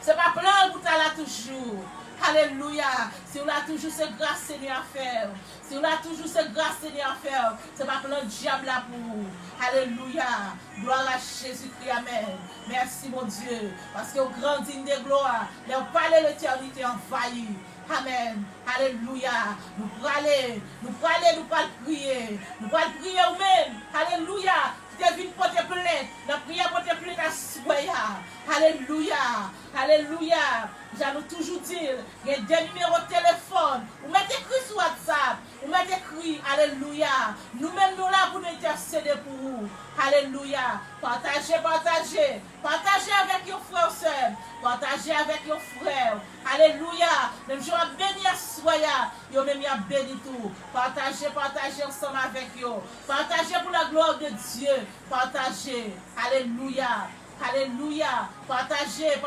Ce n'est pas plein pour t'as là toujours. Alléluia. Si on a toujours cette grâce Seigneur à faire. Si on a toujours cette grâce Seigneur à faire. Ce n'est pas plein de diable là pour vous. Alléluia. Gloire à Jésus-Christ. Amen. Merci mon Dieu. Parce que au grand digne de gloire. Les palais de l'éternité envahis. Amen. Alléluia. Nous pourrons aller. Nous pourrons prier. Nous pourrons prier nous-mêmes. Alléluia. Tu es venu porter plainte. La prière porter plainte à Soya. Alléluia. Alléluia. J'allais toujours dire, il y a des numéros de téléphone. Vous mettez écrit sur WhatsApp. Vous mettez écrit. Alléluia. Nous-mêmes, nous là pour nous intercéder pour vous. Alléluia. Partagez, partagez. Partagez avec vos frères et sœurs. Partagez avec vos frères. Alléluia. Même je vais bénir à soya. Yo même y a béni tout. Partagez ensemble avec yo. Partagez pour la gloire de Dieu. Partagez. Alléluia. Alléluia. Partagez.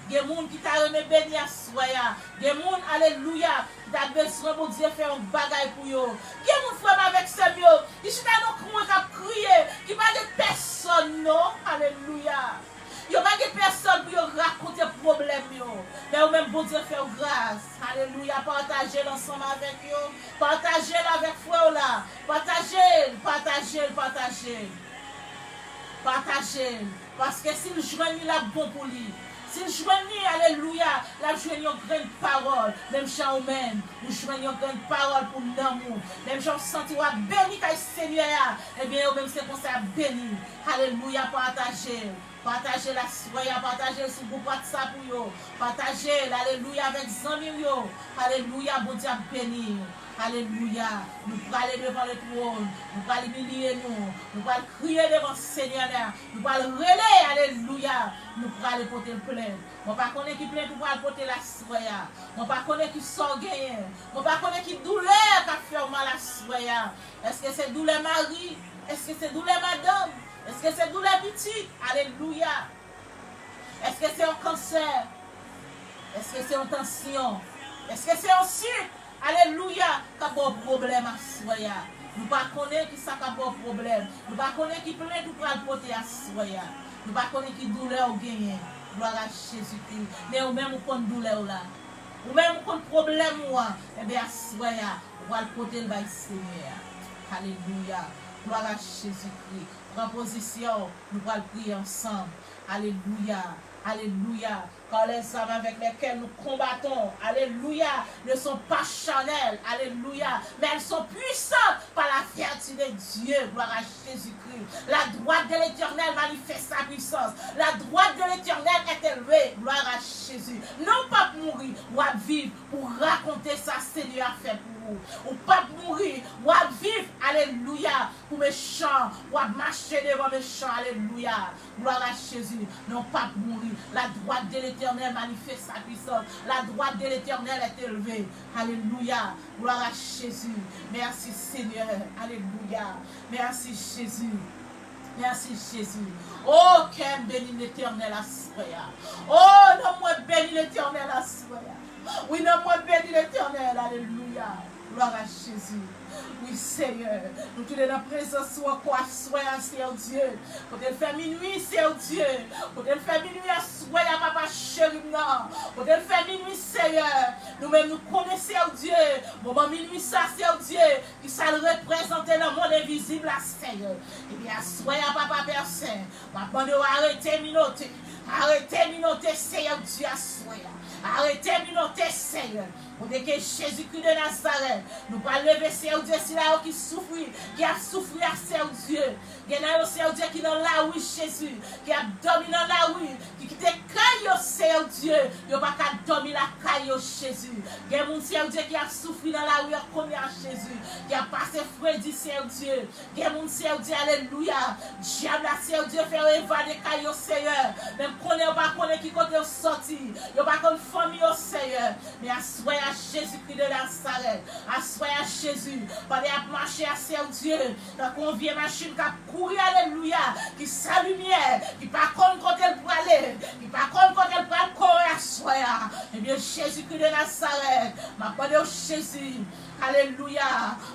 Des gens qui t'a remis béni à soya. Des gens, alléluia, qui t'a besoin pour Dieu faire un bagage pour yo. Des gens frère avec ce yo. Qui sont dans nos coins qui crier. Qui pas de personne, non. Alléluia. Yo pas de personne pour raconter problème yo. Mais ou même bon Dieu faire grâce. Alléluia. Partagez l'ensemble avec yo. Partagez avec frère là. Partagez. Parce que s'il joignit la bon pour lui. S'il joignit, alléluia, la joignit une grande parole. Même chant même, vous joignit une grande parole pour l'amour. Même chant sentir béni quand Seigneur. Eh bien, même c'est pour ça béni. Alléluia, partagez la soya, partagez sur groupe WhatsApp pour yo. Partagez, alléluia, avec amis yo. Alléluia, bon Dieu béni. Alléluia. Nous allons aller devant le trône. Nous allons humilier nous allons crier devant le Seigneur. Nous allons relayer. Alléluia. Nous allons porter le plainte. On ne connaît pas qui plainte pour porter la soya. On ne connaît pas qui sort gagné. On ne connaît pas qui douleur qui fait mal la soya. Est-ce que c'est douleur mari? Est-ce que c'est douleur madame? Est-ce que c'est douleur petite? Alléluia. Est-ce que c'est un cancer? Est-ce que c'est une tension? Est-ce que c'est un sucre? Alléluia, qui a un problème à soya. Nous ne connaissons pas qui ça a un problème. Nous ne connaissons pas qui plaît pour le porter à soya. Nous ne connaissons pas qui douleur ou gagné. Gloire à Jésus-Christ. Mais ou même qu'on douleur là. Ou même qu'on problème ou eh bien à soya, on va le porter le Seigneur. Alléluia. Gloire à Jésus-Christ. Prends position, nous allons prier ensemble. Alléluia. Alléluia. Car les âmes avec lesquelles nous combattons, alléluia, ne sont pas charnelles, alléluia, mais elles sont puissantes par la vertu de Dieu, gloire à Jésus-Christ. La droite de l'Éternel manifeste sa puissance. La droite de l'Éternel est élevée, gloire à Jésus. Non pas pour mourir, ou à vivre pour raconter ça, Seigneur a fait pour vous. Ou pas pour mourir, ou à vivre, alléluia, pour méchants, ou à marcher devant méchants, alléluia, gloire à Jésus. Non pas pour mourir. La droite de l'Éternel manifeste sa puissance. La droite de l'Éternel est élevée. Alléluia. Gloire à Jésus. Merci Seigneur. Alléluia. Merci Jésus. Merci Jésus. Oh, qu'aime béni l'Éternel à soya. Oh, non, moi béni l'Éternel à soya. Oui, non, moi béni l'Éternel. Alléluia. Gloire à Jésus. Oui, Seigneur. Nous tous dans la présence soit quoi, soya, Seigneur Dieu. Pour te faire minuit, Seigneur Dieu. Pour te faire minuit à soya, papa chéri, non. Pour te faire minuit, Seigneur. Nous-mêmes nous connaissons, Seigneur Dieu. Moment minuit, ça, Seigneur Dieu. Qui ça le représente dans le monde invisible, à Seigneur. Eh bien, soya, papa Père Saint. Maintenant, nous arrêtez, minoter. Arrêtez, minoter, Seigneur Dieu, à soya. Arrêtez, minoter, Seigneur. Pour que Jésus-Christ de Nazareth, nous pas lever Seigneur Dieu, c'est là qui souffre, qui a souffert à Seigneur Dieu. Il y a un Seigneur Dieu qui est dans la rue, Jésus, qui a dormi dans la rue, qui quitte caille, Seigneur Dieu, il n'y a pas qu'à dormir la caille, Jésus. Il y a un Seigneur Dieu qui a souffert dans la rue, comme à Jésus, qui a passé Freddy, Seigneur Dieu. Il y a un Seigneur Dieu, alléluia. Diable, Seigneur Dieu, faire évader caille, Seigneur. Même qu'on n'est pas qui côté sorti, il n'y a pas comme famille, Seigneur. Mais à soyez à Jésus-Christ de Nazareth, assoyez à Jésus, pendant à marcher à Seigneur Dieu, dans qu'on vient machine qui a couru, alléluia, qui sa lumière, qui pas contre côté le pour aller, qui pas contre côté le pour aller courir à soyez. Eh bien, Jésus-Christ de Nazareth, ma parole Jésus. Alléluia.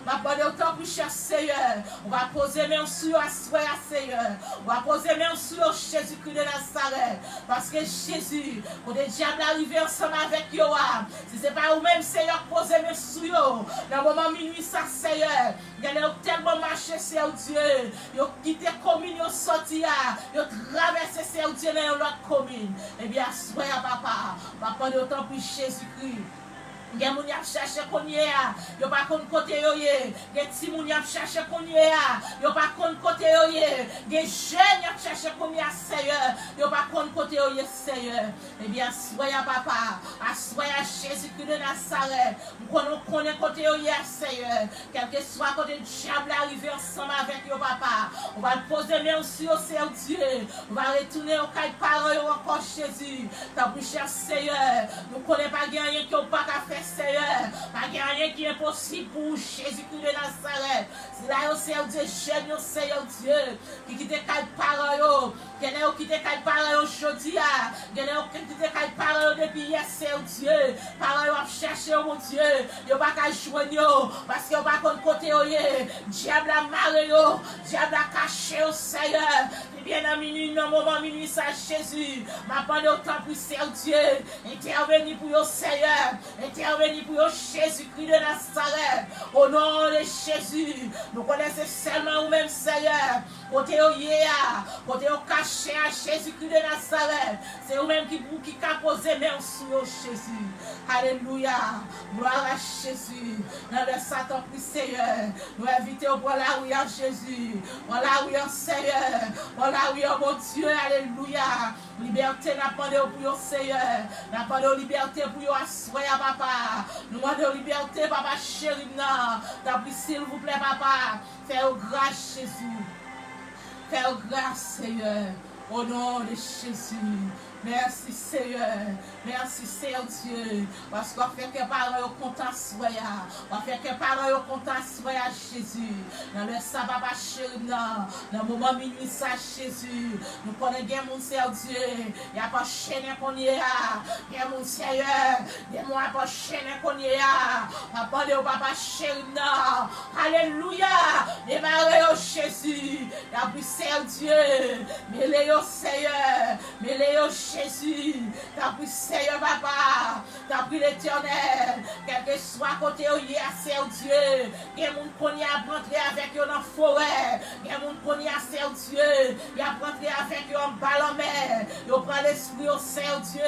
Ma bonne autant pour cher Seigneur. On va poser main sur à Seigneur. On va poser main sur Jésus-Christ de Nazareth. Parce que Jésus, pour des diables arriver ensemble avec yo. Si ce n'est pas vous-même, Seigneur, posez main sur yo. Dans le moment minuit, ça, Seigneur. Il y a tellement marché, Seigneur Dieu. Ils ont quitté la commune, ils ont sorti. Ils ont traversé, Seigneur Dieu, dans l'autre commune. Eh bien, soyez papa. Ma bonne autant pour Jésus-Christ. Gen moun yap cherche konye ya, yo pa kon kote yo ye. Gen ti moun yap cherche konye ya, yo pa kon kote yo ye. Gen jeune yap cherche konye ya Seigneur, yo pa kon kote yo ye Seigneur. Eh bien, soya papa, soya Jésus-Christ de Nazareth, nous connaissons côté yo ye Seigneur. Quel que soit côté le diable arrivé ensemble avec yo papa, on va poser main sur Seigneur Dieu. On va retourner au caille parole encore Jésus. Ta bouche Seigneur, nous connaissons pas rien qui on pas qu'à faire Seigneur, pas rien qui est impossible pour Jésus-Christ de Nazareth. C'est là, Seigneur Dieu, jeune, Seigneur Dieu, qui quitte caille parole, qui est qui quitte caille parole aujourd'hui, qui est qui quitte caille parole depuis hier, Seigneur Dieu, parole à chercher, mon Dieu, il pas qu'à joindre, parce qu'il pas contre côté, diable a marre, diable a caché au Seigneur. Bien à minuit, dans le moment minuit, ça Jésus, m'a parlé autant pour Seigneur Dieu, intervenir pour le Seigneur, intervenir pour Jésus-Christ de Nazareth, au nom de Jésus, nous connaissons seulement vous-même Seigneur, côté côté caché à Jésus-Christ de Nazareth, c'est vous-même qui a posé main sur Jésus, alléluia, gloire à Jésus, dans le Satan pour Seigneur, nous invitons pour la oui à Jésus, voilà oui à Seigneur, voilà oui à mon Dieu, alléluia, liberté n'a pas de pour Seigneur, n'a pas de liberté pour asseoir papa, nous demandons liberté papa chéri, t'as pris s'il vous plaît papa, fais-vous grâce Jésus, fais-vous grâce Seigneur, au nom de Jésus. Merci Seigneur, merci Seigneur Dieu, parce qu'on fait que parole au content soya, on fait que parole au content soya Jésus, dans le sabbat chéri, dans le moment minuit ça Jésus, nous connaissons bien mon Seigneur Dieu, il n'y a pas chaîne qu'on y a, bien mon Seigneur, il n'y a pas chaîne qu'on y a, on parle au papa chéri, alléluia, démarrez au Jésus, il y a plus Seigneur Dieu, mêlez au Seigneur, mêlez au Jésus, t'as pris Seigneur papa, t'as pris l'Éternel, quel que soit côté où il y a Seigneur Dieu, il y a moun qu'on y a rentré avec eux dans la forêt, il y a moun qu'on y a Seigneur Dieu, il y a rentré avec eux en ballon mer, il prend l'esprit au Seigneur Dieu,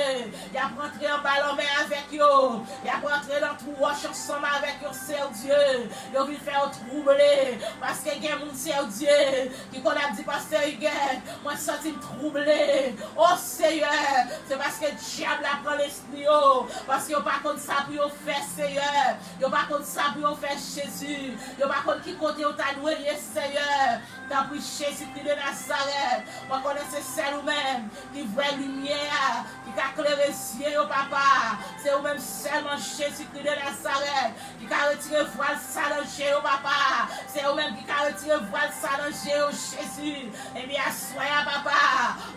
il y a rentré en ballon mer avec eux, il y a rentré dans tout roche ensemble avec eux Seigneur Dieu, il a vu faire troubler, parce que il y a moun Seigneur Dieu, qui qu'on a dit pasteur Huguet, moi je sens troubler, oh Seigneur, c'est parce que le diable a pris l'esprit, parce qu'il n'y a pas comme ça pour faire Seigneur, il n'y a pas comme ça pour faire Jésus, il n'y a pas comme qui côté où tu as noué Seigneur, tu as pris Jésus-Christ de Nazareth, on connaît c'est nous-mêmes qui voit lumière, qui a éclairé les yeux, papa, c'est nous-mêmes seulement Jésus-Christ de Nazareth, qui a retiré voile salangé, papa, c'est nous-mêmes qui a retiré voile salangé, Jésus, et bien, soyez papa,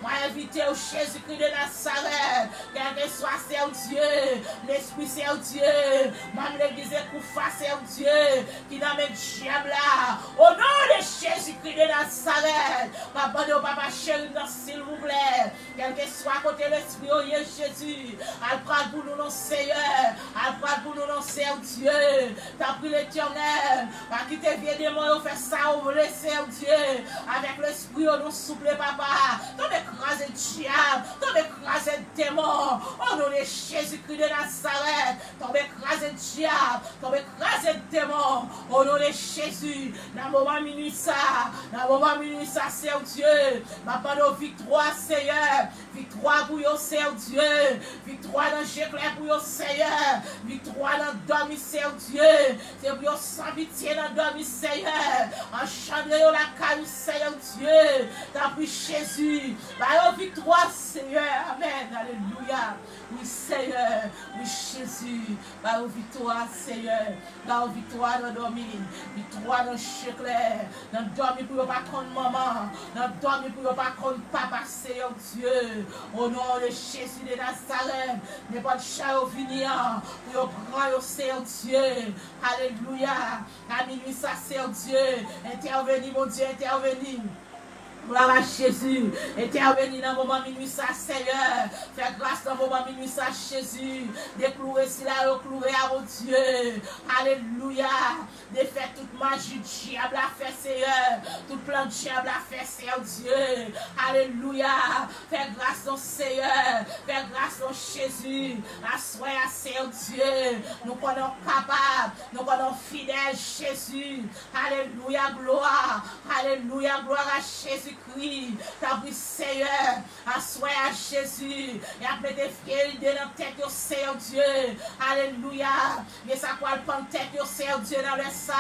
moi invité au Jésus-Christ de Nazareth, quel que soit Seigneur Dieu, l'Esprit Seigneur Dieu, même l'église Koufa Seigneur Dieu, qui n'a même diable là, au nom de Jésus-Christ de Nazareth, papa de papa chéri, s'il vous plaît, quel que soit côté l'Esprit, oh Jésus, elle prend pour nous non Seigneur, elle prend pour nous non Seigneur Dieu, t'as pris l'Éternel, pas qui te vient de moi, fait ça, on veut Seigneur Dieu, avec l'Esprit, on nous souple papa, t'en écraser diable, t'en écraser démon, au nom de Jésus-Christ de Nazareth, t'en écraser diable, t'en écraser démon, au nom de Jésus, dans le moment minuit ça, Seigneur Dieu, ma parole victoire Seigneur, victoire pour yo Seigneur Dieu, victoire dans Jéclair pour yo Seigneur, victoire dans dormi Seigneur Dieu, c'est pour yo sans pitié dans dormi Seigneur, enchandrer yo la caille Seigneur Dieu, t'as pris Jésus, bah victoire Seigneur, amen, alléluia, oui Seigneur, oui Jésus, bah victoire Seigneur, bah victoire dans dormi, victoire dans Jéclair, dans dormi pour yo pas contre maman, dans dormi pour yo pas contre papa Seigneur Dieu, au nom de Jésus de Nazareth, n'est pas de chat au venir, pour yo prendre au Seigneur Dieu, alléluia, à minuit ça Seigneur Dieu, intervenez mon Dieu, intervenez. Gloire à Jésus. Intervenir dans le moment minuit, ça, Seigneur. Fais grâce dans le moment minuit, ça, Jésus. Déclouer si là, clouer à mon Dieu. Alléluia. Défait toute magie du diable à faire, Seigneur. Tout plan du diable à faire, Seigneur Dieu. Alléluia. Fais grâce dans Seigneur. Fais grâce dans Jésus. Assoyez, Seigneur Dieu. Nous connaissons capables. Nous connaissons fidèles, Jésus. Alléluia, gloire. Alléluia, gloire à Jésus-Christ. T'as pris Seigneur. Assoyez à Jésus. Et après des fidèles dans la tête, Seigneur Dieu. Alléluia. Mais ça quoi le prendre tête, Seigneur Dieu, dans le ça.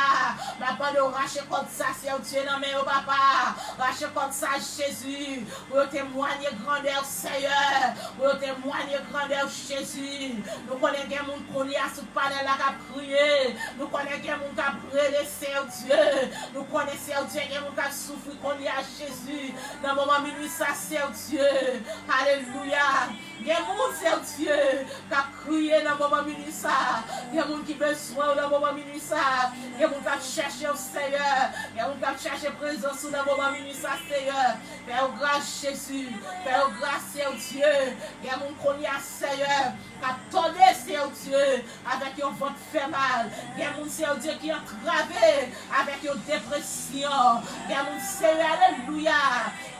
Papa, de racher comme ça, Seigneur Dieu, dans mes papa. Racher comme ça, Jésus. Pour témoigner grandeur, Seigneur. Pour témoigner grandeur, Jésus. Nous connaissons des gens qui ont sous panel là qui prié. Nous connaissons des gens qui ont prié, Seigneur Dieu. Nous connaissons, Seigneur Dieu, des gens qui ont souffert qu'on y a Jésus. Dans le moment minuit, ça, Seigneur Dieu. Alléluia. Il y a des gens, Seigneur Dieu, qui ont crié dans le moment minuit, ça. Il y a des gens qui ont besoin dans le moment minuit, ça. Il y a des gens qui ont cherché au Seigneur. Il y a des gens qui ont cherché présence dans le moment minuit, ça, Seigneur. Père grâce, Jésus. Père grâce, Seigneur Dieu. Il y a des gens qui ont Seigneur, qui ont tourné, Seigneur Dieu, avec un ventre fait mal. Il y a des gens, Seigneur Dieu, qui ont travé avec une dépression. Il y a des gens, Seigneur, alléluia,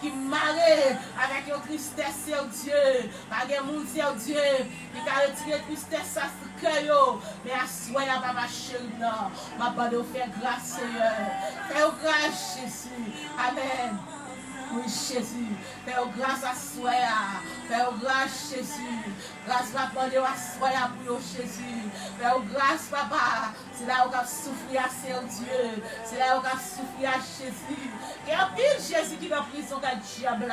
qui marrent avec une tristesse, Seigneur Dieu. Il y a des gens, Seigneur Dieu, qui ont retiré tristesse à ce cœur. Mais à soi, il y a pas chérie, non. Ma part de faire grâce, Seigneur. Fais grâce, Jésus. Amen. Oui, Jésus. Fais grâce à soi. Fais grâce, Jésus. Grâce, papa, de soi pour Jésus. Fais grâce, papa. C'est là où on a souffert à Seigneur Dieu. C'est là où on a souffert à Jésus. Il y a pile Jésus qui est en prison qu'à diable.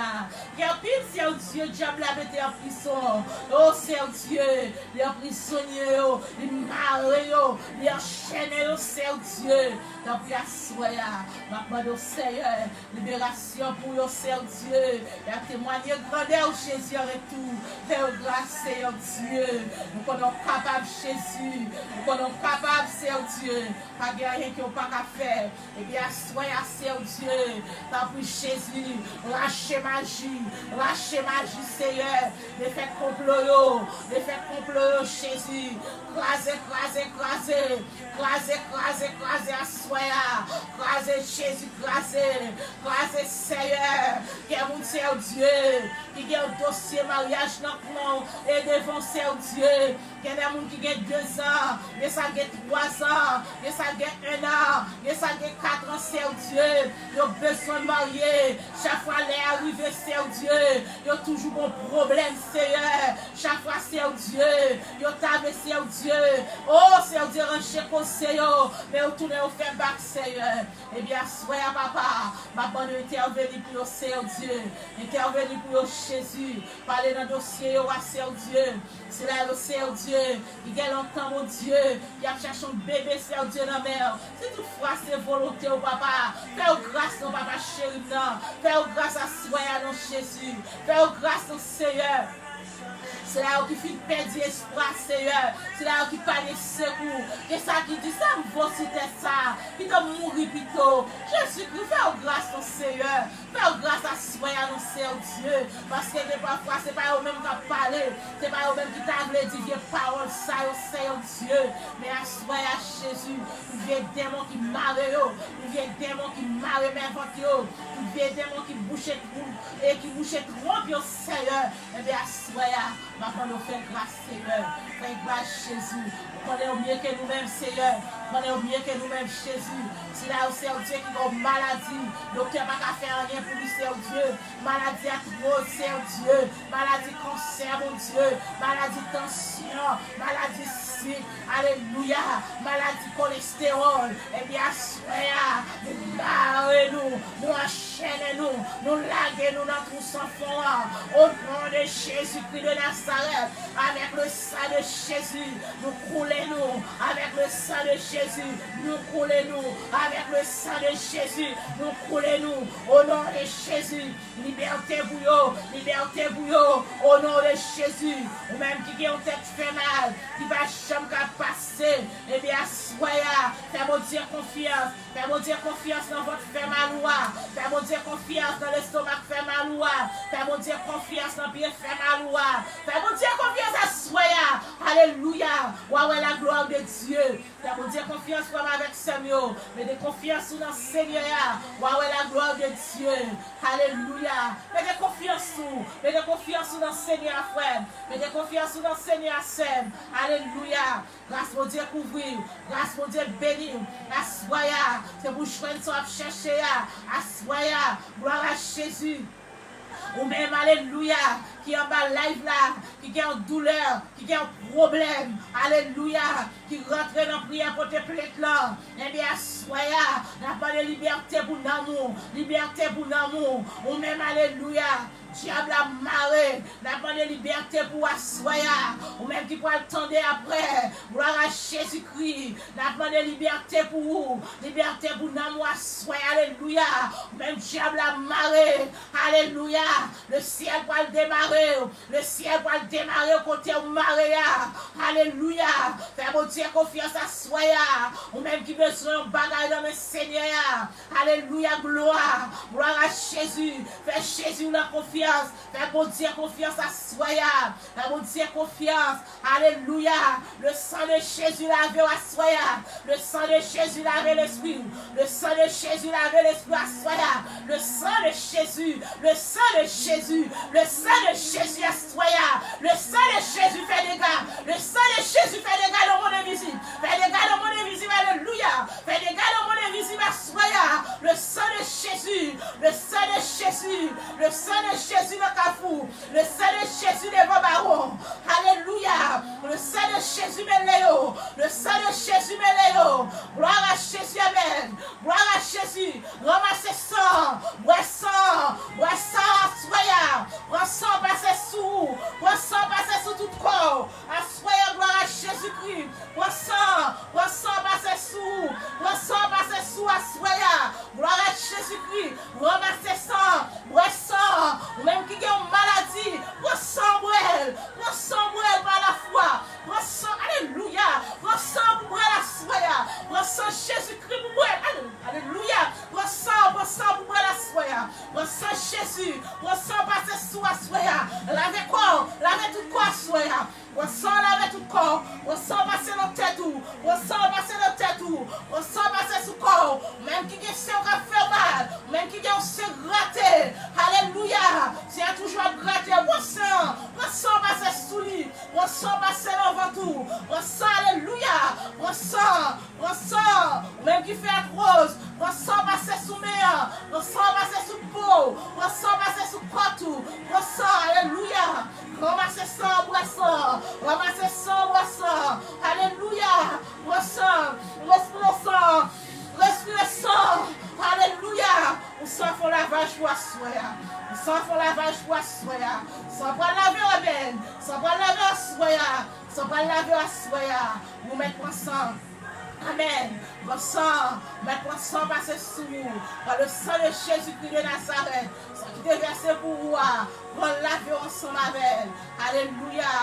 Il y a pile Seigneur Dieu, diable a été en prison. Oh Seigneur Dieu, il est prisonnier, il est maré, il est enchaîné, Seigneur Dieu. Donc, il y a soya, ma demande au Seigneur, libération pour le Seigneur Dieu. Il y a témoigné grandeur Jésus en retour. Fais grâce, Seigneur Dieu. Nous sommes capables, Jésus. Nous sommes capables, Seigneur Dieu. Pas de rien qui n'a pas qu'à faire. Eh bien, soyez, Seigneur Dieu. T'as pris Jésus. Lâchez magie, Seigneur. Les faits complot, Jésus. Crasez, crasez Jésus, crasez Seigneur, qui est mon Seigneur Dieu, qui a un dossier mariage dans le plan et devant Seigneur Dieu, qui a des gens qui ont 2 ans, et ça a 3 ans, et ça a 1 an, et ça a 4 ans, Seigneur Dieu, ils ont besoin de marier, chaque fois les arrivés, Seigneur Dieu, ils ont toujours un problème, Seigneur, chaque fois, Seigneur Dieu, ils ont tapé, Seigneur Dieu, oh, Seigneur Dieu, ranchez conseil, mais vous tournez au fait bac, Seigneur. Eh bien, soyez papa, papa nous intervenir pour le Seigneur Dieu, intervenir pour le Jésus, parler dans le dossier au Seigneur Dieu. C'est là le Seigneur Dieu, il y a longtemps, mon Dieu, il a cherché un bébé, Seigneur Dieu, dans la mer. Si toutefois c'est volonté au papa, fais grâce au papa chéri, fais grâce à soyez dans Jésus, fais grâce au Seigneur. C'est là où qui fait perdre l'espoir, Seigneur. C'est là où qui parle de secours. Et ça qui dit ça, vous c'était ça. Qui doit mourir plutôt. Jésus-Christ, fais grâce au Seigneur. Fais grâce à soi, à nos Seigneur Dieu. Parce que parfois, ce n'est pas eux-mêmes qui ont parlé. Ce n'est pas eux-mêmes qui t'ont dit des paroles, ça, au Seigneur Dieu. Mais à soi, à Jésus, il y a des démons qui marrent. Il y a des démons qui marrent mes ventres. Il y a des démons qui bouchent et qui bouchent trop, Seigneur. Et bien, à soi, maintenant, nous faisons grâce, Seigneur. Fais grâce, Jésus. On est mieux que nous-mêmes, Seigneur. On est mieux que nous-mêmes, Jésus. C'est là où Seigneur Dieu qui a une maladie. Docteur n'a pas faire rien pour lui, Seigneur Dieu. Maladie à trop, Seigneur Dieu. Maladie cancer, mon Dieu. Maladie tension. Maladie cycle. Alléluia. Maladie cholestérol. Eh bien, soyez, nous barrez-nous. Nous enchaînez-nous. Nous laguez-nous dans tout sans fond. Au nom de Jésus-Christ de Nazareth. Avec le sang de Jésus. Nous coulez-nous. Avec le sang de Jésus. Jésus, nous coulez-nous avec le sang de Jésus, nous coulez-nous au nom de Jésus. Liberté bouillot, au nom de Jésus. Ou même qui a une tête fait mal, qui va jamais passer, eh bien, soyez, fais-moi dire confiance, fais-moi dire confiance dans votre fait maloua, fais-moi dire confiance dans l'estomac fait maloua, fais-moi dire confiance dans le pied fait maloua, fais-moi dire confiance à soyez, alléluia, ouais, la gloire de Dieu, fais-moi dire confiance comme avec Samuel, mais de confiance dans le Seigneur, ouais, la gloire de Dieu, alléluia, mais de confiance dans le Seigneur, frère, mais de confiance dans le Seigneur, Seigneur, alléluia, grâce pour Dieu couvrir, grâce pour Dieu bénir, assoya, c'est pour choisir à chercher, assoya, gloire à Jésus. Ou même, alléluia, qui est en bas live là, qui est en douleur, qui est en problème, alléluia, qui rentre dans la prière pour te plaître là, eh bien, soya, n'a pas de liberté pour l'amour, ou même, alléluia, diable a marre, n'a pas de liberté pour assoya, ou même qui peut attendre après, gloire à Jésus-Christ, n'a pas de liberté pour l'amour, assoya, alléluia, ou même diable a marre, alléluia, le ciel va démarrer au côté où Maria, alléluia, fais-moi dire confiance à soya, ou même qui besoin de bagaille dans le Seigneur, alléluia, gloire à Jésus, fais Jésus la confiance, fais-moi dire confiance à soya, fais-moi dire confiance, alléluia, le sang de Jésus lavé à soya, le sang de Jésus lavé l'esprit, le sang de Jésus lavé l'esprit à soya, le sang de Jésus, le sang de Jésus à soya, le sang de Jésus fait des gars, le sang de Jésus fait des gars dans mon invisible, fait des gars dans mon invisible, alléluia, fait des gars dans mon invisible à soya, le sang de Jésus, le sang de Jésus le cafou, le sang de Jésus les barons, alléluia, le sang de Jésus Méléo, le sang de Jésus Méléo, gloire à Jésus, amen, gloire à Jésus, ramassez sang, bois sang, soya, prends sang, passez sous tout corps, soya, gloire à Jésus-Christ, prends sang, passez sous, soya, gloire à Jésus-Christ, ramassez sang, bois sang, même qui a une maladie, prends sang, par la foi, prends sang, alléluia, prends sang pour la soya, prends sang Jésus-Christ pour moi, alléluia, prends sang pour la soya, prends sang Jésus, prends sang passer sous la soya, lavez corps, lavez tout corps soya, prends sang lavez tout corps, prends sang passer dans tête tout, prends sang passer dans tête tout, prends sang passer sous corps, même qui a fait mal, même qui a se gratter, alléluia, c'est toujours gratter, prends sang passer sous lui, prends sang passer dans ventre, prends sang, alléluia, prends sang, même qui fait arthrose, prends sang passer sous mer, prends sang passer sous peau, prends sang passer sous partout, prends sang, alléluia, ramassez sang, boisson, alléluia, respire sang, alléluia, on s'en fait lavage pour assoya, sans pas laver la benne, sans pas laver la soya, vous mettez en sang. Amen. Votre sang, maintenant sang passe sous vous. Par le sang de Jésus-Christ de Nazareth, ce qui est versé pour vous, pour laver ensemble avec. Alléluia.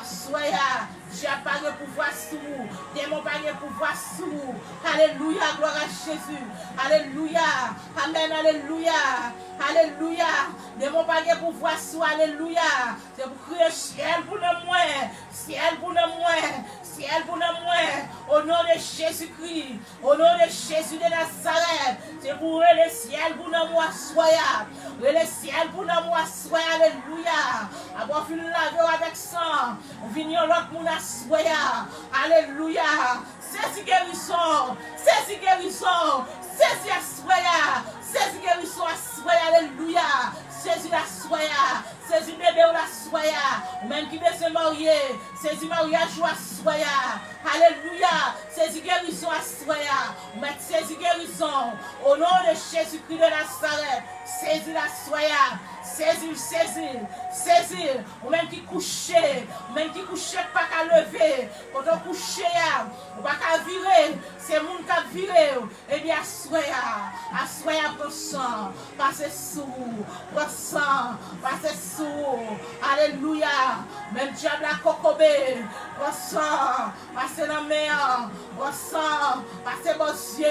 Assoya. Dieu a pas de pouvoir sous vous. Démon pas de pouvoir sous vous. Alléluia. Gloire à Jésus. Alléluia. Amen. Alléluia. Démon pas de pouvoir sous. Alléluia. C'est pour crier ciel pour le moins. Au nom de Jésus-Christ, au nom de Jésus de Nazareth, c'est pour le ciel pour nous assoya, le ciel pour nous assoya, alléluia. Avoir fini laver avec sang, venir l'autre pour nous assoya, alléluia. C'est guérison, c'est assoya, alléluia. Saisis la soya, saisis bébé ou la soya, même qui veut se marier, saisis mariage ou assoya. Alléluia, saisis guérison assoya. Mais saisis guérison au nom de Jésus-Christ de Nazareth. Saisis la soya. Saisis, ou même qui couchait, pas qu'à lever, quand on couchait, ou pas qu'à virer, c'est le monde qui a viré, et bien assoya pour sang, passez sous, pour sang, passez sous, alléluia, même diable la cocobé, pour sang, passez dans la mer, pour sang, passez bon Dieu,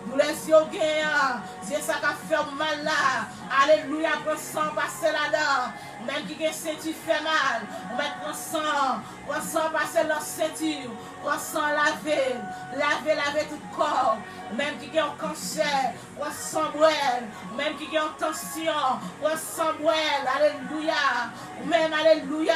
nous les yeux gagnants, c'est ça qui a fait mal là, alléluia, pour sang, passez là-dedans, même qui a ceinture fait mal, on met pour sang, passer dans la ceinture, pour sang laver tout corps, même qui a un cancer, pour sang brûle, même qui a une tension, pour sang brûle, alléluia, ou même alléluia,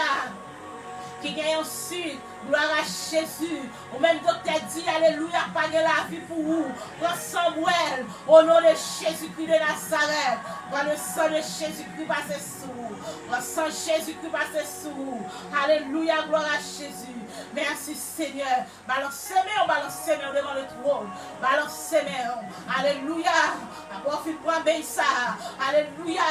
qui gagne aussi, gloire à Jésus, ou même docteur dit, alléluia, pas de la vie pour vous, pour sang brûle, au nom de Jésus-Christ de Nazareth, pour le sang de Jésus-Christ passer sous vous, pour le sang de Jésus-Christ passer sous vous, alléluia, gloire à Jésus. Merci Seigneur. Balancez-moi devant le trône. Balancez-moi. Alléluia. Avoir fait pour bien ça. Alléluia.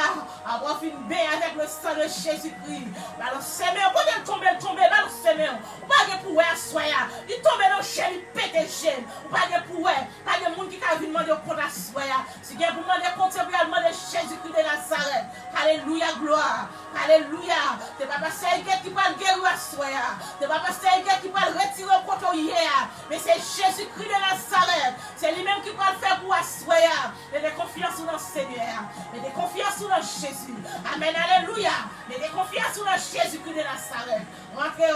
Avoir fait bien avec le sang de Jésus-Christ. Balancez-moi. Quand il tombe, balancez-moi. Pas de pouvoir soya. Il tombe dans le ciel, il pète le ciel. Pas de pouvoir. Pas de monde qui a vu demander au compte à soya. Si vous avez demandé compte, vous avez demandé Jésus-Christ de Nazareth. Alléluia, gloire. Alléluia. Ce n'est pas parce qu'il va guérir à soya. Ce n'est pas parce qui va le retirer au côté hier, mais c'est Jésus-Christ de Nazareth. C'est lui-même qui va le faire pour assoya. Mettez confiance dans le Seigneur. Mettez confiance dans Jésus. Amen, alléluia. Mettez confiance dans Jésus-Christ de Nazareth. Rentrez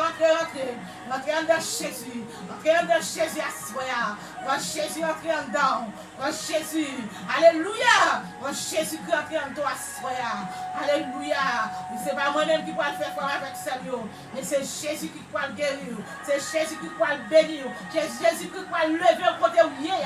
dans Jésus. Rentrez dans Jésus assoya. Quand Jésus entre en dedans. Quand Jésus. Alléluia. Quand Jésus-Christ entre en toi assoya. Alléluia. Ce n'est pas moi-même qui va le faire avec Seigneur, mais c'est Jésus qui va le guérir. C'est Jésus qui va le bénir. C'est Jésus qui va le lever au côté où il est.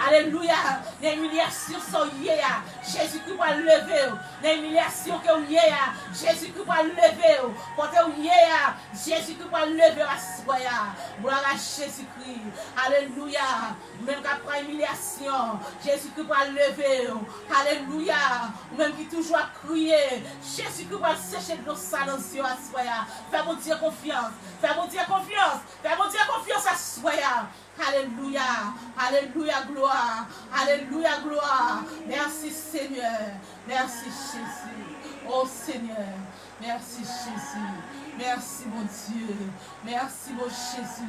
Alléluia. L'humiliation sont hier. Jésus qui va le lever. L'humiliation que vous est. Jésus qui va le lever. Côté où il est. Jésus qui va le lever à soya. Gloire à Jésus-Christ. Alléluia. Même qu'après l'humiliation, Jésus qui va le lever. Alléluia. Même qui toujours a crié. Jésus qui va sécher de nos salons à soya. Fais mon Dieu confiance. Fais mon Dieu confiance. Fais mon Dieu confiance à soya. Alléluia, alléluia, gloire, alléluia, gloire. Merci Seigneur, merci Jésus. Oh Seigneur, merci Jésus. Merci mon Dieu, merci mon Jésus.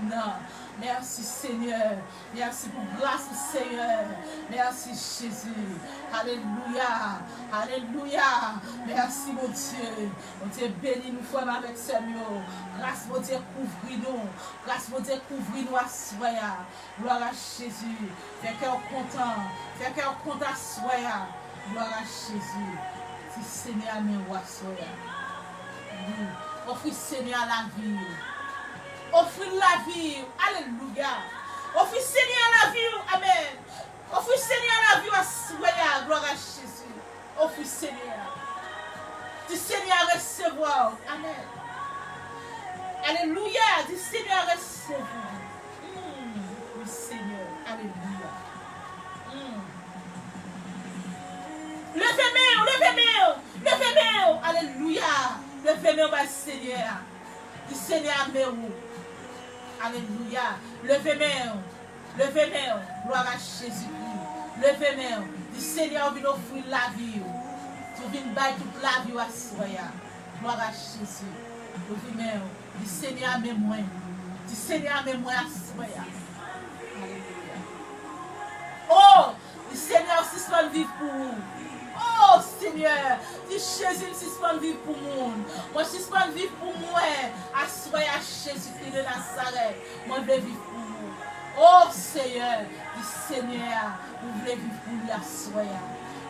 Merci Seigneur, merci pour grâce Seigneur. Merci Jésus. Alléluia, alléluia. Merci mon Dieu. Mon Dieu bénis nous frères avec Seigneur. Grâce mon Dieu couvre-nous. Grâce mon Dieu couvre-nous à soya. Gloire à Jésus. Fais cœur content. Fais cœur content à soya. Gloire à Jésus. Si Seigneur me voit soya. Offre Seigneur la vie. Offre la vie. Alléluia. Offre Seigneur la vie. Amen. Offre Seigneur la vie à soya. Gloire à Jésus. Offre Seigneur. Du Seigneur recevoir. Amen. Alléluia. Du Seigneur recevoir. Oui, Seigneur. Alléluia. Levez-moi. Alléluia. Levez-moi, Seigneur. Du Seigneur, meu. Alléluia. Levez-moi. Gloire à Jésus-Christ. Levez-moi. Du Seigneur, vient offrir la vie. Tu viens bailler toute la vie à soya. Gloire à Jésus. Levez-moi. Du Seigneur, moi. Du Seigneur, moi à soya. Alléluia. Oh, du Seigneur, si soit vivre pour vous. Oh Seigneur, si Jésus suspend vivre pour moi, moi suspend vivre pour moi, assoyez à Jésus-Christ de Nazareth, moi je veux vivre pour vous. Oh Seigneur, dis Seigneur, vous voulez vivre pour lui, assoyez.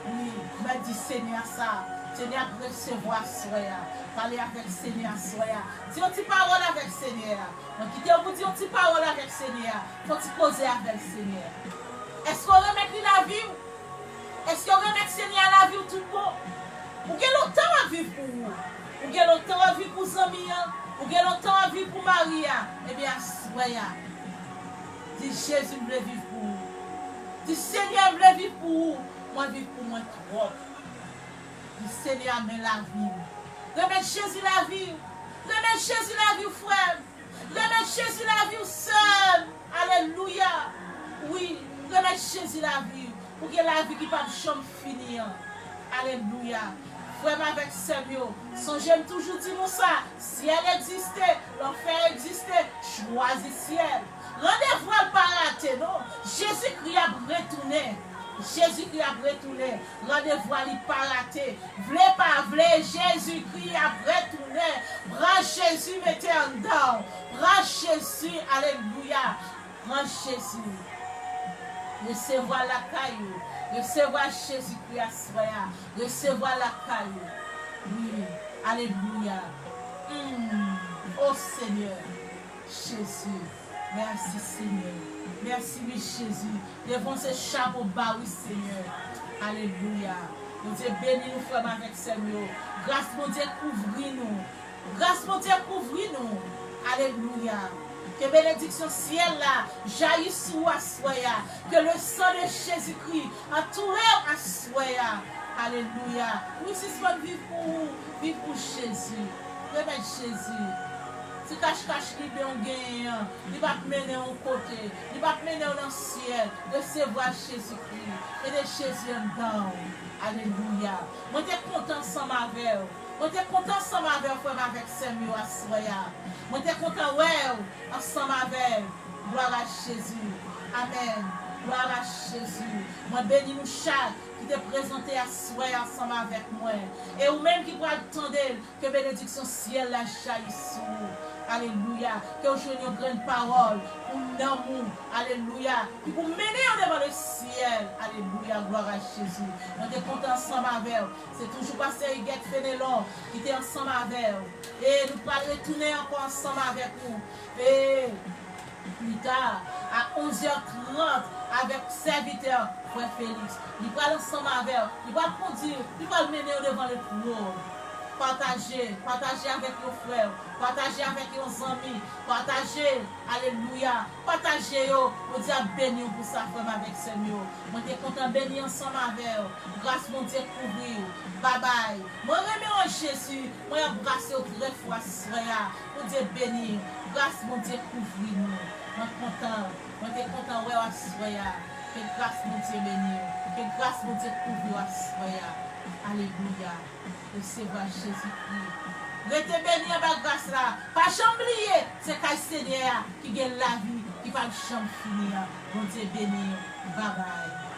Oui, mais dis Seigneur ça, Seigneur recevoir assoyez, parler avec Seigneur assoyez. Dis une petite parole avec Seigneur, donc qui vous dit une petite parole avec Seigneur, faut te poser avec Seigneur. Est-ce qu'on remet la vie? Est-ce qu'on remet Seigneur la vie tout le monde? Ou quel longtemps à vivre pour vous? Ou quel longtemps à vivre pour assoya. Dis Jésus veut vivre pour vous. Dis Seigneur veut vivre pour vous. Moi vivre pour moi trop. Dis Seigneur mais la vie. Remettre Jésus la vie. Remettre Jésus la vie frère. Remettre Jésus la vie seul. Alléluia. Oui, remettre Jésus la vie. Pour que la vie qui pas de chambre finir. Alléluia. Frère avec Samuel, songez toujours dire ça. Si elle existait, l'enfer existait, choisis ciel. Rendez-vous à pas rater, non? Jésus-Christ a retourné. Jésus-Christ a retourné. Rendez-vous à pas rater. V'lez pas, v'lez, Jésus-Christ a retourné. Bras Jésus, mettez en dedans. Bras Jésus, alléluia. Bras Jésus. Recevoir la caillou. Recevoir Jésus-Christ à soya. Recevoir la caillou. Oui. Alléluia. Oh Seigneur. Jésus. Merci Seigneur. Merci oui Jésus. Devant ce chapeau bas, oui Seigneur. Alléluia. Nous Dieu bénis nous frères avec Seigneur. Grâce mon Dieu couvre-nous. Grâce mon Dieu couvre-nous. Alléluia. Que bénédiction ciel là jaillisse sur Assoya. Que le sang de Jésus-Christ entoure Assoya. Alléluia. Oui, si c'est vivre pour vous, vivre pour Jésus. Remettre Jésus. Si cache-cache qui est en gain, il va te mener au côté, il va te mener dans le ciel, recevoir Jésus-Christ et de Jésus en dedans. Alléluia. Moi, je suis content ensemble avec vous. Moi, je suis content ensemble avec vous, avec Samuel Assoya. Moi, je suis content ensemble avec vous. Gloire à Jésus. Amen. Gloire à Jésus. Moi, bénis nous chaque qui te présenté à Assoya ensemble avec moi. Et ou même qui pourra attendre que bénédiction ciel la jaillisse sur vous. Alléluia. Que vous jouiez une grande parole pour l'amour. Alléluia. Qui vous mener en devant le ciel. Alléluia. Gloire à Jésus. On est content ensemble avec vous. C'est toujours pasteur Huguette Fénélon qui était ensemble avec vous. Et nous allons retourner encore ensemble avec vous. Et plus tard, à 11h30, avec serviteur, frère Félix. Il va ensemble avec vous. Il va conduire. Il va le mener devant le trône. Partagez avec vos frères, partagez avec vos amis, partagez, alléluia, partagez, vous dites béni pour sa femme avec Seigneur. Moi, je suis content de bénir ensemble avec vous. Grâce mon Dieu couvrir. Bye bye. Moi, je remercie Jésus. Moi, je embrasse au très fort, frère. Pour Dieu bénir. Grâce mon Dieu couvrir nous. Moi, je suis content, ouais, frère. Que grâce mon Dieu bénir. Que grâce mon Dieu couvrir, frère. Alléluia. Recevoir Jésus-Christ. Restez bénis à la grâce là. Pas chamblier. C'est le Seigneur qui gagne la vie, qui va le champ finir. Bon Dieu béni. Bye bye.